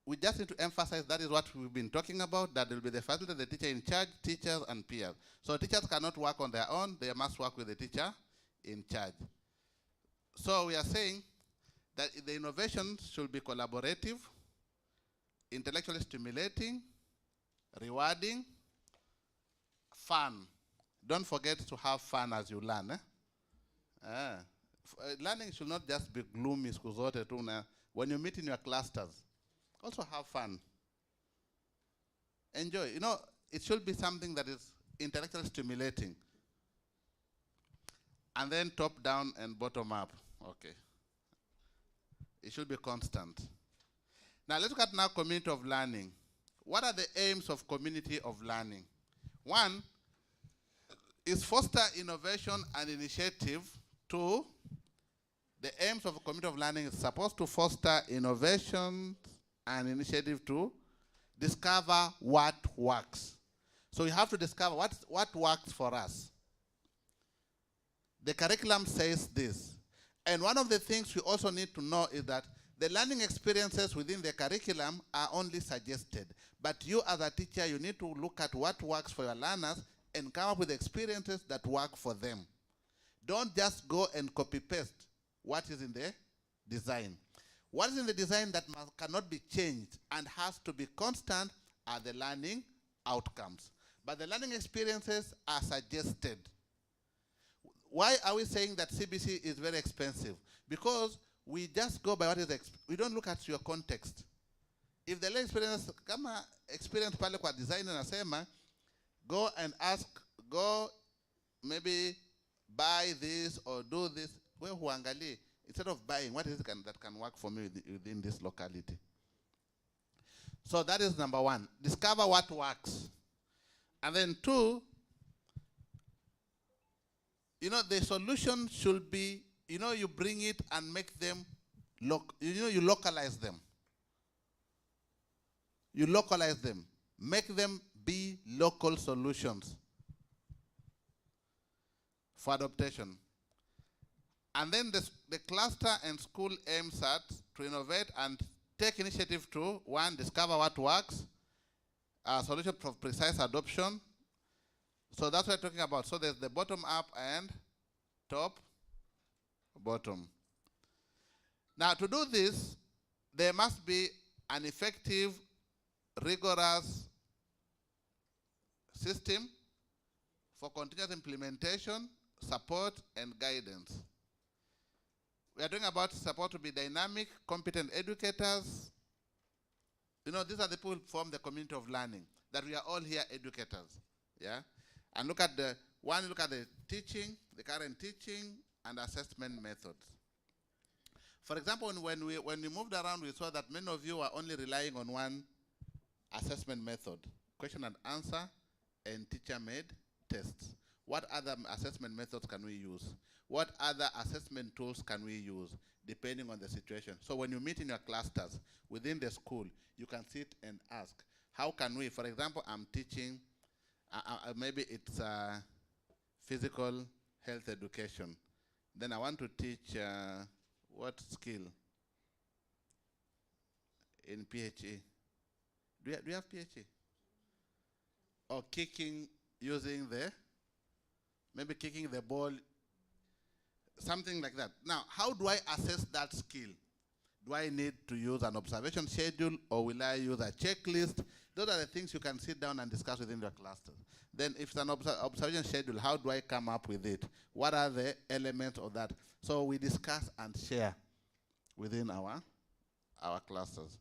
we just need to emphasize that is what we've been talking about, that will be the facilitator, the teacher in charge, teachers and peers. So teachers cannot work on their own, they must work with the teacher in charge. So we are saying that the innovation should be collaborative, intellectually stimulating, rewarding, fun. Don't forget to have fun as you learn. Learning should not just be gloomy. When you meet in your clusters, also have fun. Enjoy. You know, it should be something that is intellectually stimulating. And then top down and bottom up. Okay. It should be constant. Now let's look at now community of learning. What are the aims of community of learning? One is foster innovation and initiative. Two, the aims of a community of learning is supposed to foster innovation and initiative to discover what works. So you have to discover what works for us. The curriculum says this. And one of the things we also need to know is that the learning experiences within the curriculum are only suggested. But you as a teacher, you need to look at what works for your learners and come up with experiences that work for them. Don't just go and copy-paste what is in the design. What is in the design that cannot be changed and has to be constant are the learning outcomes. But the learning experiences are suggested. Why are we saying that CBC is very expensive? Because we just go by what is we don't look at your context. If the learning experience, kama experience pale kwa design nasema, go and ask, go maybe buy this or do this, we huangali, instead of buying, what is it that can work for me within this locality? So that is number one. Discover what works. And then two, you know, the solution should be, you know, you bring it and make them, you localize them. You localize them. Make them be local solutions for adaptation. And then the cluster and school aims at to innovate and take initiative to, one, discover what works, a solution for precise adoption. So that's what we're talking about. So there's the bottom up and top bottom. Now to do this, there must be an effective, rigorous system for continuous implementation, support, and guidance. We are talking about support to be dynamic, competent educators. You know, these are the people who form the community of learning, that we are all here educators. Yeah? And look at the teaching, the current teaching, and assessment methods. For example, when we moved around, we saw that many of you are only relying on one assessment method, question and answer, and teacher-made tests. What other assessment methods can we use? What other assessment tools can we use, depending on the situation? So when you meet in your clusters within the school, you can sit and ask, how can we, for example, I'm teaching, maybe it's physical health education. Then I want to teach what skill in PHE? Do you have PHE? Or kicking using maybe kicking the ball, something like that. Now, how do I assess that skill? Do I need to use an observation schedule, or will I use a checklist? Those are the things you can sit down and discuss within your cluster. Then if it's an observation schedule, how do I come up with it? What are the elements of that? So we discuss and share within our clusters.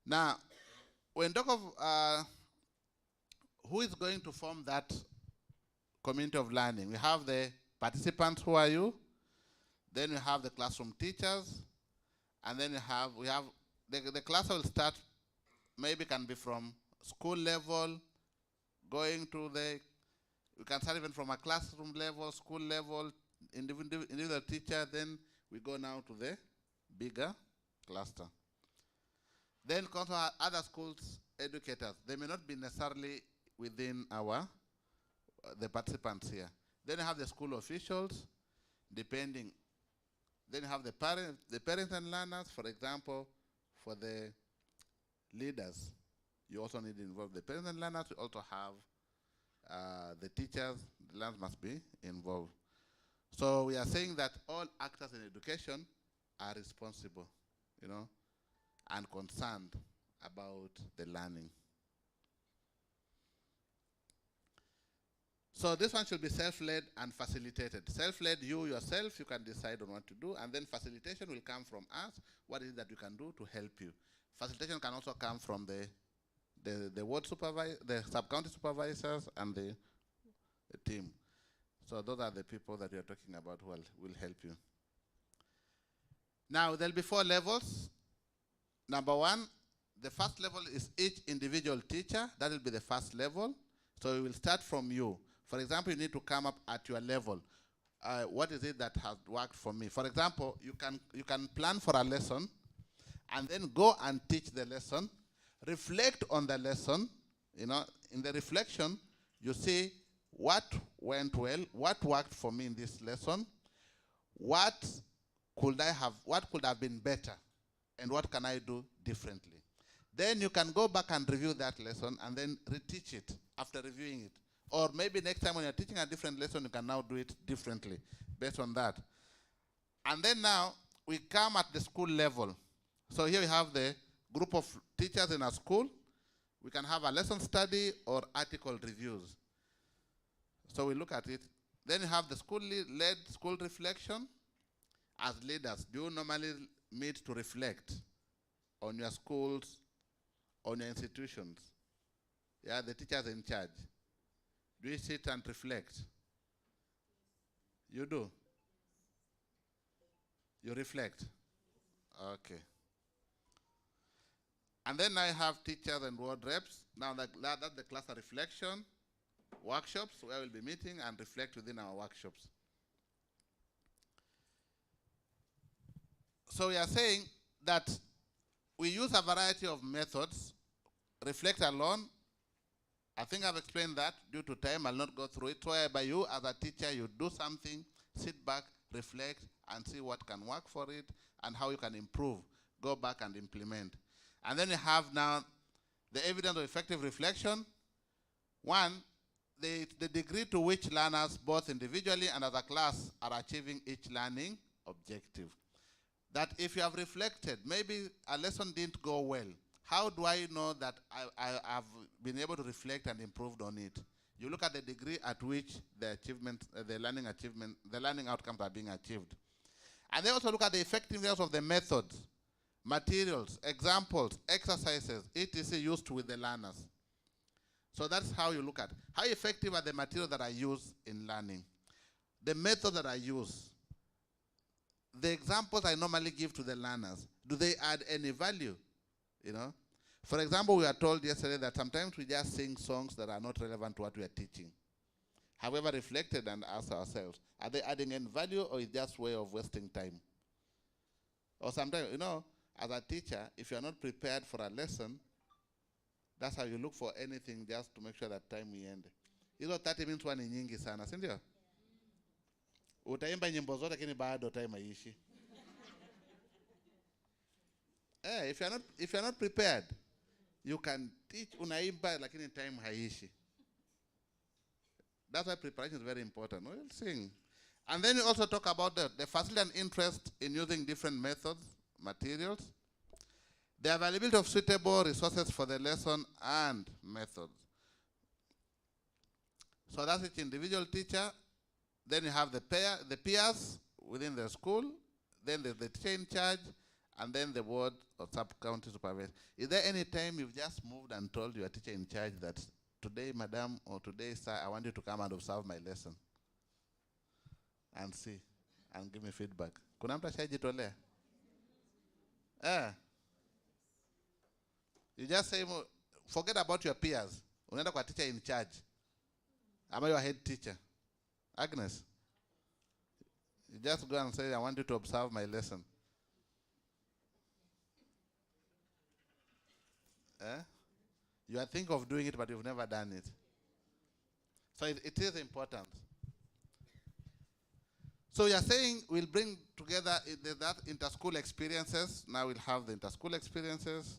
Now, when talk of who is going to form that community of learning, we have the participants, who are you? Then we have the classroom teachers, and then we have the cluster will start, maybe can be from school level, going to the, we can start even from a classroom level, school level, individual teacher, then we go now to the bigger cluster. Then come to our other schools, educators. They may not be necessarily within our, the participants here. Then you have the school officials, depending. Then you have the parents and learners, for example, for the leaders. You also need to involve the parents and learners. You also have the teachers, the learners must be involved. So we are saying that all actors in education are responsible, you know, and concerned about the learning. So this one should be self-led and facilitated. Self-led, you yourself, you can decide on what to do, and then facilitation will come from us. What is it that we can do to help you? Facilitation can also come from the ward supervisor, the sub-county supervisors, and the team. So those are the people that we are talking about who will help you. Now, there'll be 4 levels. Number 1, the first level is each individual teacher. That will be the first level. So we will start from you. For example, you need to come up at your level. What is it that has worked for me? For example, you can plan for a lesson and then go and teach the lesson, reflect on the lesson. You know, in the reflection, you see what went well, what worked for me in this lesson, what could have been better, and what can I do differently. Then you can go back and review that lesson and then reteach it after reviewing it. Or maybe next time when you're teaching a different lesson, you can now do it differently based on that. And then now we come at the school level. So here we have the group of teachers in a school. We can have a lesson study or article reviews. So we look at it. Then you have the school-led school reflection. As leaders, do you normally meet to reflect on your schools, on your institutions? Yeah, the teachers in charge. Do you sit and reflect? You do? You reflect? Okay. And then I have teachers and ward reps. Now that's the cluster reflection, workshops where we'll be meeting and reflect within our workshops. So we are saying that we use a variety of methods. Reflect alone, I think I've explained that. Due to time, I'll not go through it. So whereby you, as a teacher, you do something, sit back, reflect, and see what can work for it and how you can improve. Go back and implement. And then you have now the evidence of effective reflection. 1, the degree to which learners, both individually and as a class, are achieving each learning objective. That if you have reflected, maybe a lesson didn't go well. How do I know that I have been able to reflect and improved on it? You look at the degree at which the achievement, the learning outcomes are being achieved. And they also look at the effectiveness of the methods, materials, examples, exercises, etc. used with the learners. So that's how you look at how effective are the materials that I use in learning, the method that I use, the examples I normally give to the learners. Do they add any value? You know, for example, we were told yesterday that sometimes we just sing songs that are not relevant to what we are teaching. Have we ever reflected and asked ourselves, are they adding any value or is it just a way of wasting time? Or sometimes, you know, as a teacher, if you are not prepared for a lesson, that's how you look for anything just to make sure that time we end. You know, 30 minutes one ni nyingi sana, si ndio? Utaimba nyimbo zote lakini bado time haishi. If you're not prepared, you can teach unaimba lakini time haishi. That's why preparation is very important. We'll sing. And then we also talk about the facility and interest in using different methods, materials, the availability of suitable resources for the lesson and methods. So that's each individual teacher. Then you have the peers within the school. Then there's the teacher in charge. And then the board or sub-county supervisor. Is there any time you've just moved and told your teacher in charge that today, madam, or today, sir, I want you to come and observe my lesson and see and give me feedback? Kuna mtu ashajitolea? You just say, forget about your peers. Unaenda kwa teacher in charge. Am I your head teacher? Agnes? You just go and say, I want you to observe my lesson. Eh? You are thinking of doing it, but you've never done it. So it is important. So you are saying we'll bring together that inter-school experiences. Now we'll have the inter-school experiences.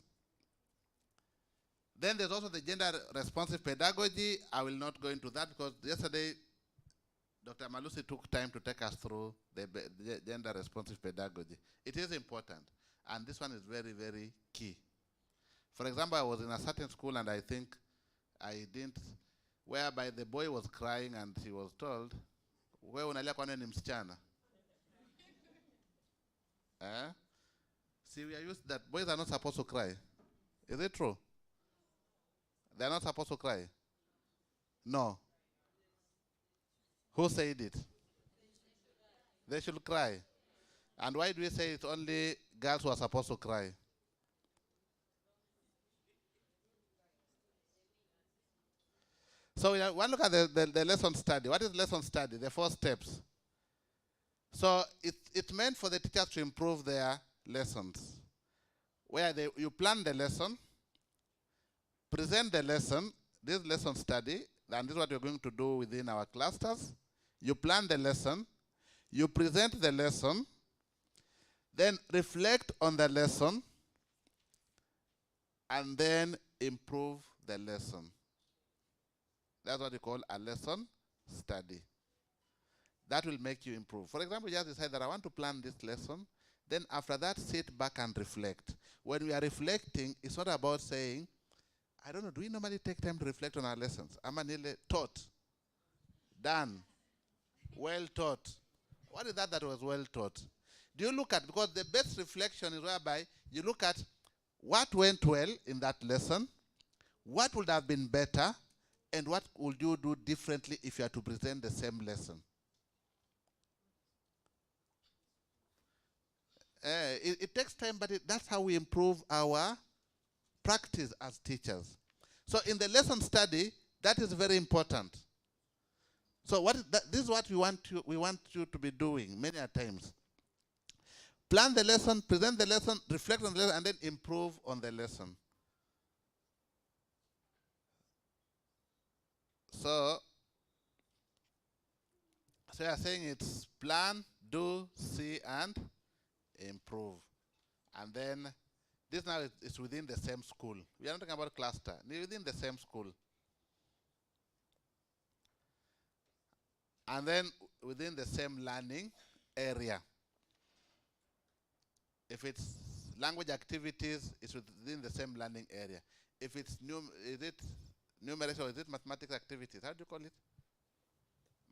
Then there's also the gender-responsive pedagogy. I will not go into that because yesterday Dr. Malusi took time to take us through the gender-responsive pedagogy. It is important, and this one is very, very key. For example, I was in a certain school, and I think I didn't, whereby the boy was crying, and he was told, "Wewe unalia kwa nini msichana?" See, we are used that boys are not supposed to cry. Is it true? They are not supposed to cry? No. Who said it? They should cry. And why do we say it's only girls who are supposed to cry? So we want to look at the lesson study. What is lesson study? The 4 steps. So it's meant for the teachers to improve their lessons. Where you plan the lesson, present the lesson, this lesson study, and this is what we're going to do within our clusters. You plan the lesson, you present the lesson, then reflect on the lesson, and then improve the lesson. That's what we call a lesson study. That will make you improve. For example, you just decide that I want to plan this lesson. Then after that, sit back and reflect. When we are reflecting, it's not about saying, I don't know, do we normally take time to reflect on our lessons? Am I nearly taught? Done. Well taught. What is that was well taught? Do you look at, because the best reflection is whereby you look at what went well in that lesson, what would have been better, and what would you do differently if you are to present the same lesson? It takes time, but that's how we improve our practice as teachers. So in the lesson study, that is very important. So this is what we want you to be doing many a times. Plan the lesson, present the lesson, reflect on the lesson, and then improve on the lesson. So you are saying it's plan, do, see, and improve. And then this now is within the same school. We are not talking about cluster. Within the same school. And then within the same learning area. If it's language activities, it's within the same learning area. If it's is it numerics or is it mathematics activities? How do you call it?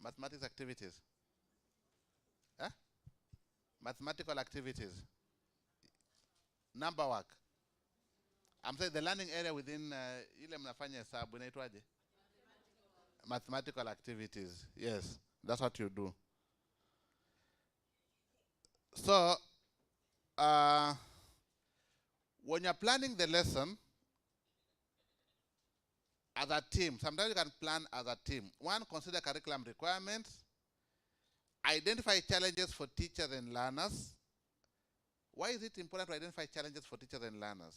Mathematics activities. Huh? Mathematical activities. Number work. I'm saying the learning area within ile mnafanya hesabu inaitwaje? Mathematical activities. Yes, that's what you do. So when you're planning the lesson as a team, sometimes you can plan as a team. One, consider curriculum requirements. Identify challenges for teachers and learners. Why is it important to identify challenges for teachers and learners?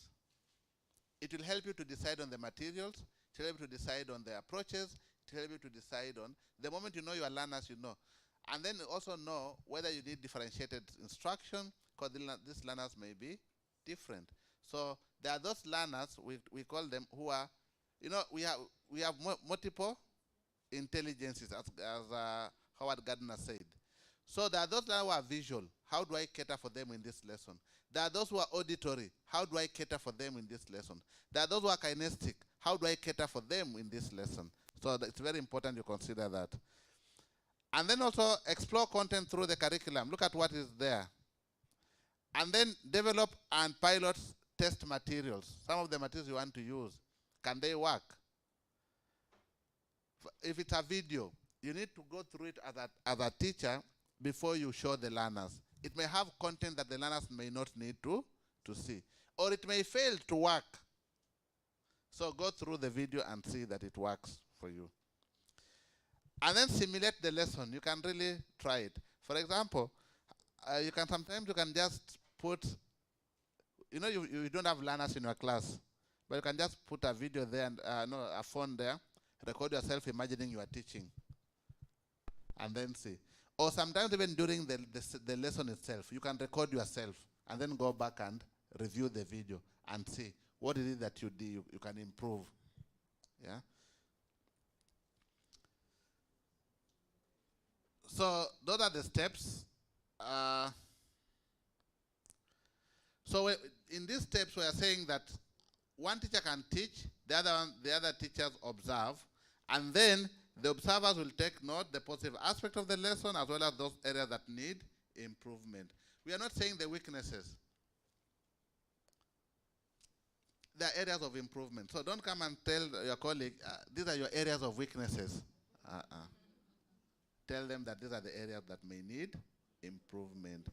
It will help you to decide on the materials, it will help you to decide on the approaches, it will help you to decide on, the moment you know your learners, you know. And then also know whether you need differentiated instruction, because these learners may be different. So there are those learners, we call them, who are, you know, we have multiple intelligences, as Howard Gardner said. So there are those who are visual. How do I cater for them in this lesson? There are those who are auditory. How do I cater for them in this lesson? There are those who are kinesthetic. How do I cater for them in this lesson? So it's very important you consider that. And then also explore content through the curriculum. Look at what is there. And then develop and pilot test materials. Some of the materials you want to use, can they work? If it's a video, you need to go through it as a teacher before you show the learners. It may have content that the learners may not need to see. Or it may fail to work. So go through the video and see that it works for you. And then simulate the lesson. You can really try it. For example, sometimes you can just put, you don't have learners in your class, but you can just put a video there and a phone there, record yourself imagining you are teaching, and then see. Or sometimes even during the lesson itself, you can record yourself and then go back and review the video and see what it is that you do, you can improve. Yeah. So those are the steps. So in these steps, we are saying that one teacher can teach, the other teachers observe, and then the observers will take note the positive aspect of the lesson as well as those areas that need improvement. We are not saying the weaknesses. There are areas of improvement. So don't come and tell your colleague, these are your areas of weaknesses. Tell them that these are the areas that may need improvement.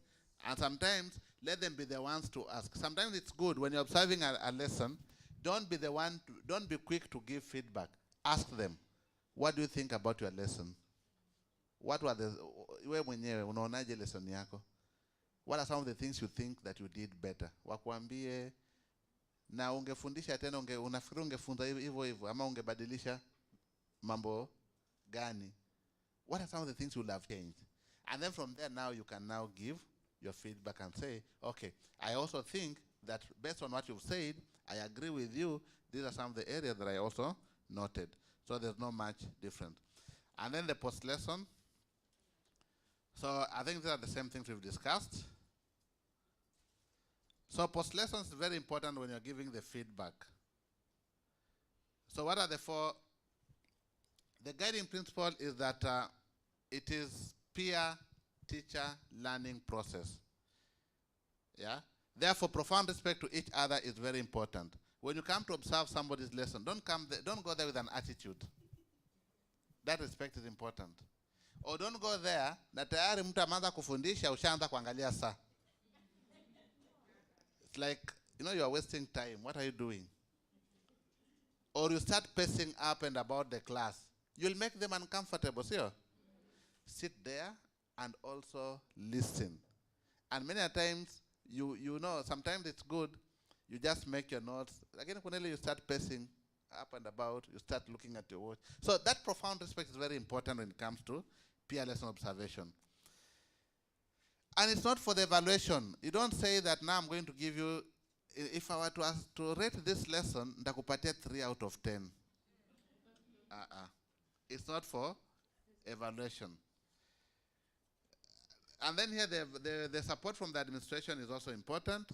And sometimes, let them be the ones to ask. Sometimes it's good when you're observing a lesson, don't be quick to give feedback. Ask them, what do you think about your lesson? What are lesson yako? What are some of the things you think that you did better? Wakuambie, na ungefundisha tena unafikiri ungefunza hivyo hivyo ama ungebadilisha mambo gani? What are some of the things you would have changed? And then from there now you can now give your feedback and say, okay, I also think that based on what you've said, I agree with you. These are some of the areas that I also noted. So there's not much different. And then the post-lesson. So I think these are the same things we've discussed. So post-lesson is very important when you're giving the feedback. So what are the four? The guiding principle is that it is peer-teacher learning process. Yeah. Therefore, profound respect to each other is very important. When you come to observe somebody's lesson, don't go there with an attitude. That respect is important. Or don't go there na tayari mtu ameanza kufundisha ushaanza kuangalia saa. It's like, you are wasting time. What are you doing? Or you start pacing up and about the class. You'll make them uncomfortable. See? Sit there and also listen. And many times, sometimes it's good, you just make your notes. Again, when you start pacing up and about, you start looking at your watch. So that profound respect is very important when it comes to peer lesson observation. And it's not for the evaluation. You don't say that now I'm going to give you, if I were to rate this lesson, ndakupatia 3 out of 10. It's not for evaluation. And then here the support from the administration is also important.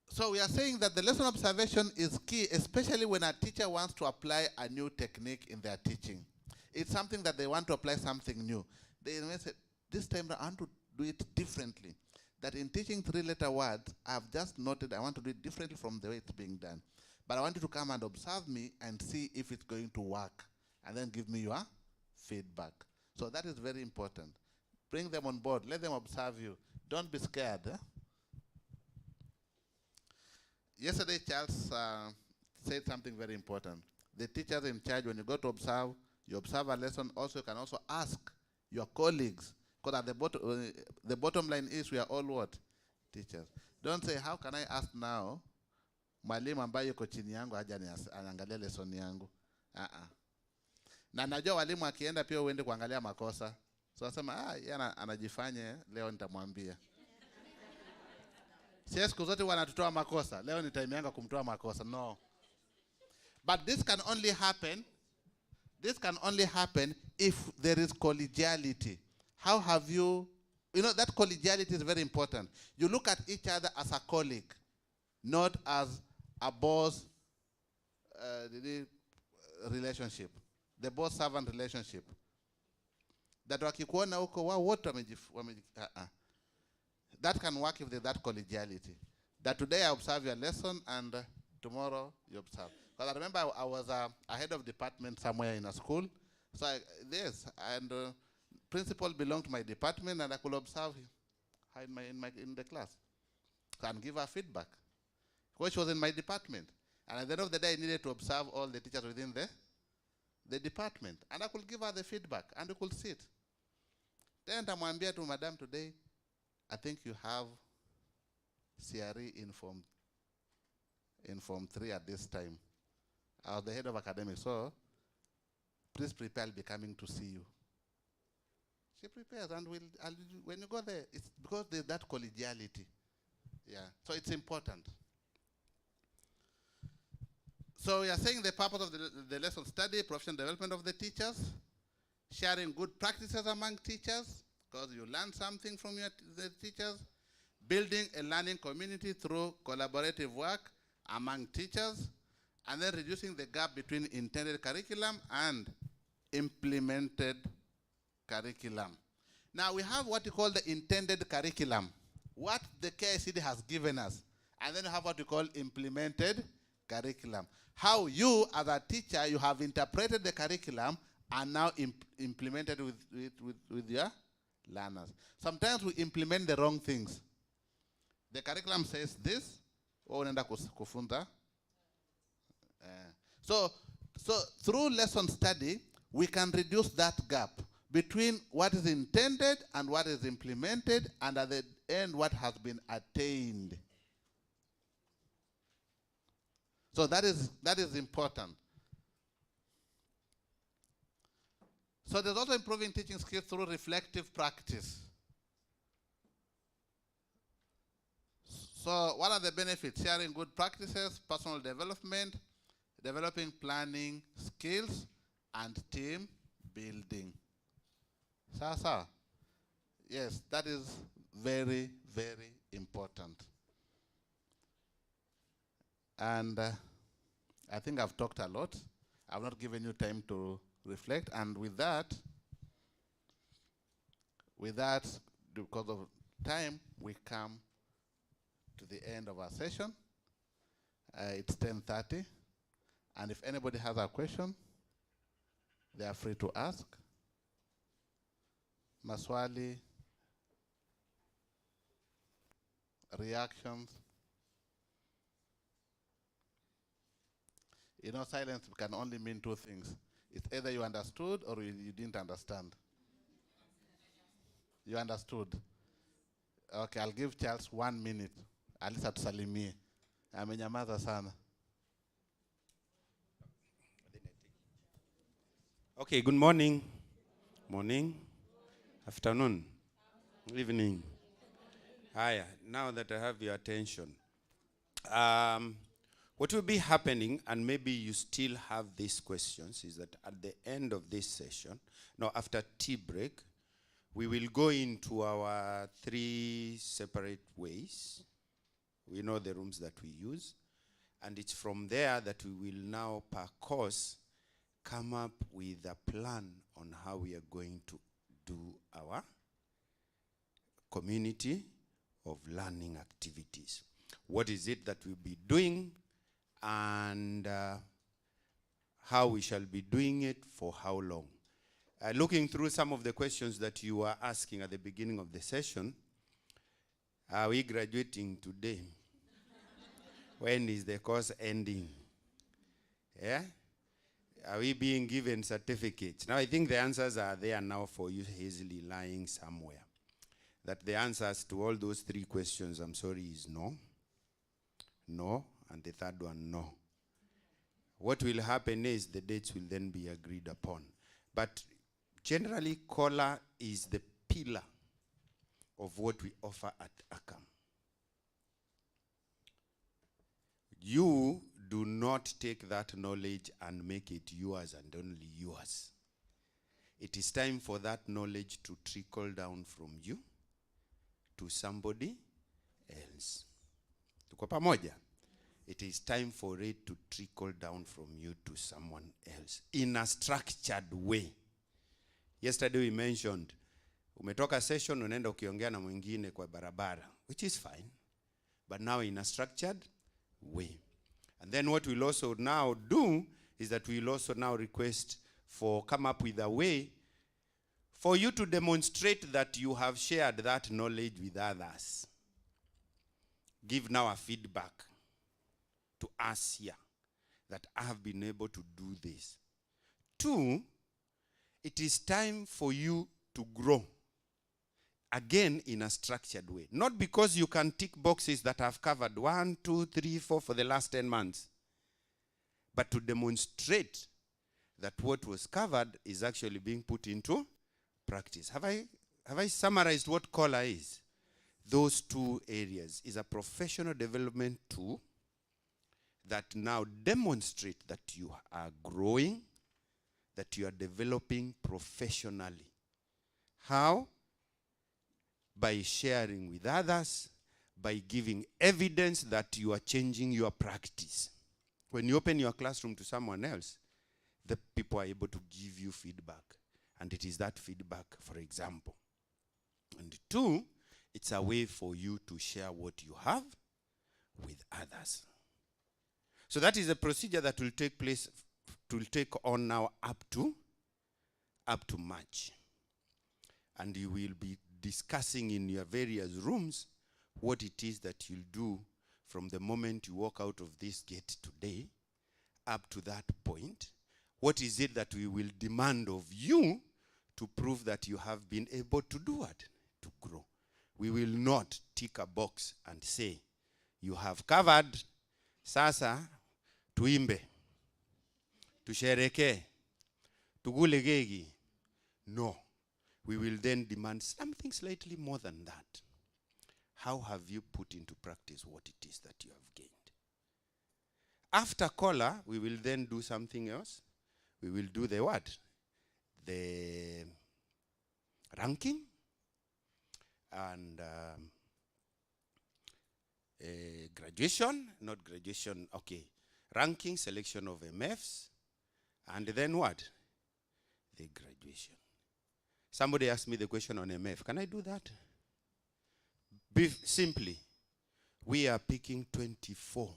So we are saying that the lesson observation is key, especially when a teacher wants to apply a new technique in their teaching. It's something that they want to apply something new. They may say, this time I want to do it differently. That in teaching 3-letter words, I've just noted I want to do it differently from the way it's being done. But I want you to come and observe me and see if it's going to work. And then give me your feedback. So that is very important. Bring them on board. Let them observe you. Don't be scared. Yesterday, Charles said something very important. The teachers in charge, when you go to observe, you observe a lesson. Also, you can also ask your colleagues. Because at the bottom line is we are all what? Teachers. Don't say, how can I ask now? Mwalimu ambaye yuko chini yangu haja anaangalia lesson yangu. Na najua walimu akienda pia uende kuangalia makosa. So nasema, yeye anajifanya, leo nitamwambia. Siku zote wanatutoa makosa. Leo ni time yangu kumtoa makosa. No. But this can only happen if there is collegiality. How have you, that collegiality is very important. You look at each other as a colleague, not as a boss relationship. The boss-servant relationship. That wakikuona huko wao wote that can work if there's that collegiality. That today I observe your lesson and tomorrow you observe. Because I remember I was a head of department somewhere in a school. So principal belonged to my department and I could observe him in the class and give her feedback. because she was in my department. And at the end of the day, I needed to observe all the teachers within the department. And I could give her the feedback, and we could sit. Then Tamwambia to Madam today, I think you have CRE in Form 3 at this time. I was the head of academics, so please prepare, I'll be coming to see you. She prepares, and when you go there, it's because there's that collegiality. Yeah, so it's important. So we are saying the purpose of the lesson study, professional development of the teachers, sharing good practices among teachers, because you learn something from the teachers, building a learning community through collaborative work among teachers, and then reducing the gap between intended curriculum and implemented curriculum. Now we have what we call the intended curriculum, what the KICD has given us, and then we have what we call implemented curriculum. How you, as a teacher, you have interpreted the curriculum and now implemented with your learners. Sometimes we implement the wrong things. The curriculum says this, or unaenda kufunza. So through lesson study, we can reduce that gap between what is intended and what is implemented, and at the end, what has been attained. So that is important. So there's also improving teaching skills through reflective practice. So what are the benefits? Sharing good practices, personal development, developing planning skills, and team building. Sasa? Yes, that is very, very important. And I think I've talked a lot. I've not given you time to reflect. And with that, because of time, we come to the end of our session. It's 10:30. And if anybody has a question, they are free to ask. Maswali, reactions. You know, silence can only mean two things. It's either you understood or you didn't understand. You understood? Okay, I'll give Charles 1 minute. At least atusalimie. Amenyamaza sana. Okay, good morning. Morning. Afternoon. Evening. Hiya, now that I have your attention. What will be happening, and maybe you still have these questions, is that at the end of this session, no, after tea break, we will go into our 3 separate ways. We know the rooms that we use. And it's from there that we will now, per course, come up with a plan on how we are going to do our community of learning activities. What is it that we'll be doing, and how we shall be doing it, for how long. Looking through some of the questions that you were asking at the beginning of the session, are we graduating today? When is the course ending? Yeah? Are we being given certificates? Now I think the answers are there now for you, hazily lying somewhere. That the answers to all those 3 questions, I'm sorry, is no. No. And the third one, no. What will happen is the dates will then be agreed upon. But generally, CoLA is the pillar of what we offer at AGAKhan. You do not take that knowledge and make it yours and only yours. It is time for that knowledge to trickle down from you to somebody else. Tuko pamoja? It is time for it to trickle down from you to someone else in a structured way. Yesterday we mentioned, umetoka session unaenda ukiongea na mwingine kwa barabara, which is fine, but now in a structured way. And then what we'll also now do is that we'll also now request for, come up with a way for you to demonstrate that you have shared that knowledge with others. Give now a feedback. to us here that I have been able to do this. 2, it is time for you to grow. Again, in a structured way. Not because you can tick boxes that I've covered 1, 2, 3, 4 for the last 10 months. But to demonstrate that what was covered is actually being put into practice. Have I summarized what CoLA is? Those 2 areas is a professional development tool that now demonstrate that you are growing, that you are developing professionally. How? By sharing with others, by giving evidence that you are changing your practice. When you open your classroom to someone else, the people are able to give you feedback. And it is that feedback, for example. And 2, it's a way for you to share what you have with others. So that is a procedure that will take place, will take on now up to March. And you will be discussing in your various rooms what it is that you'll do from the moment you walk out of this gate today up to that point. What is it that we will demand of you to prove that you have been able to do what? To grow. We will not tick a box and say, you have covered, sasa tuimbe, tushereke, tugule gegi. No. We will then demand something slightly more than that. How have you put into practice what it is that you have gained? After CoLA, we will then do something else. We will do the what? The ranking and graduation, not graduation, okay. Ranking, selection of MFs, and then what? The graduation. Somebody asked me the question on MF. Can I do that? Simply, we are picking 24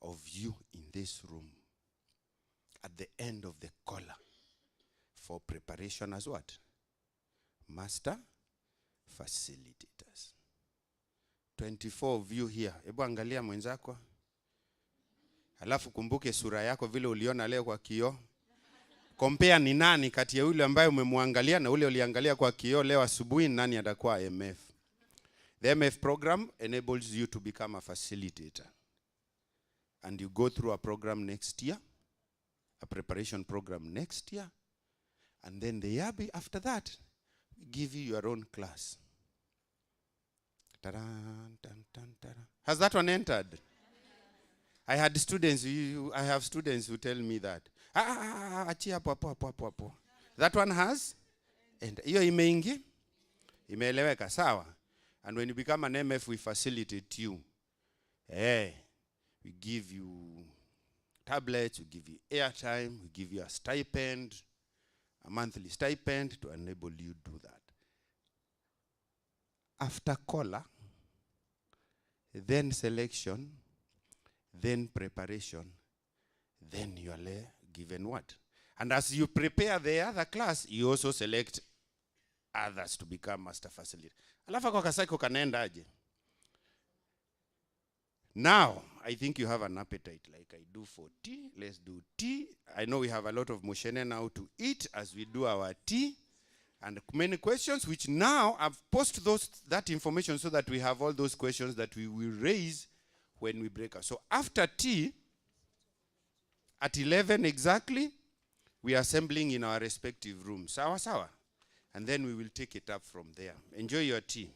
of you in this room at the end of the CoLA for preparation as what? Master facilitators. 24 of you here. Ebu angalia mwenzako. Alafu kumbuke sura yako vile uliona leo kwa kioo. Compare ni nani kati ya yule ambaye umemwangalia na ule uliangalia kwa kioo leo asubuhi, nani atakuwa MF. The MF program enables you to become a facilitator. And you go through a program next year, a preparation program next year, and then the year after that, we give you your own class. Has that one entered? I had students, I have students who tell me that. That one has? And hiyo imeingi? Imeeleweka, sawa? And when you become an MF, we facilitate you. We give you tablets, we give you airtime, we give you a stipend, a monthly stipend to enable you to do that. After CoLA, then selection, then preparation, then you are given what? And as you prepare the other class, you also select others to become master facilitator. Alafu kwa kasako kanenda aje. Now, I think you have an appetite like I do for tea. Let's do tea. I know we have a lot of moshene now to eat as we do our tea. And many questions, which now I've posted that information so that we have all those questions that we will raise when we break up. So after tea, at 11 exactly, we are assembling in our respective rooms. Sawa, sawa. And then we will take it up from there. Enjoy your tea.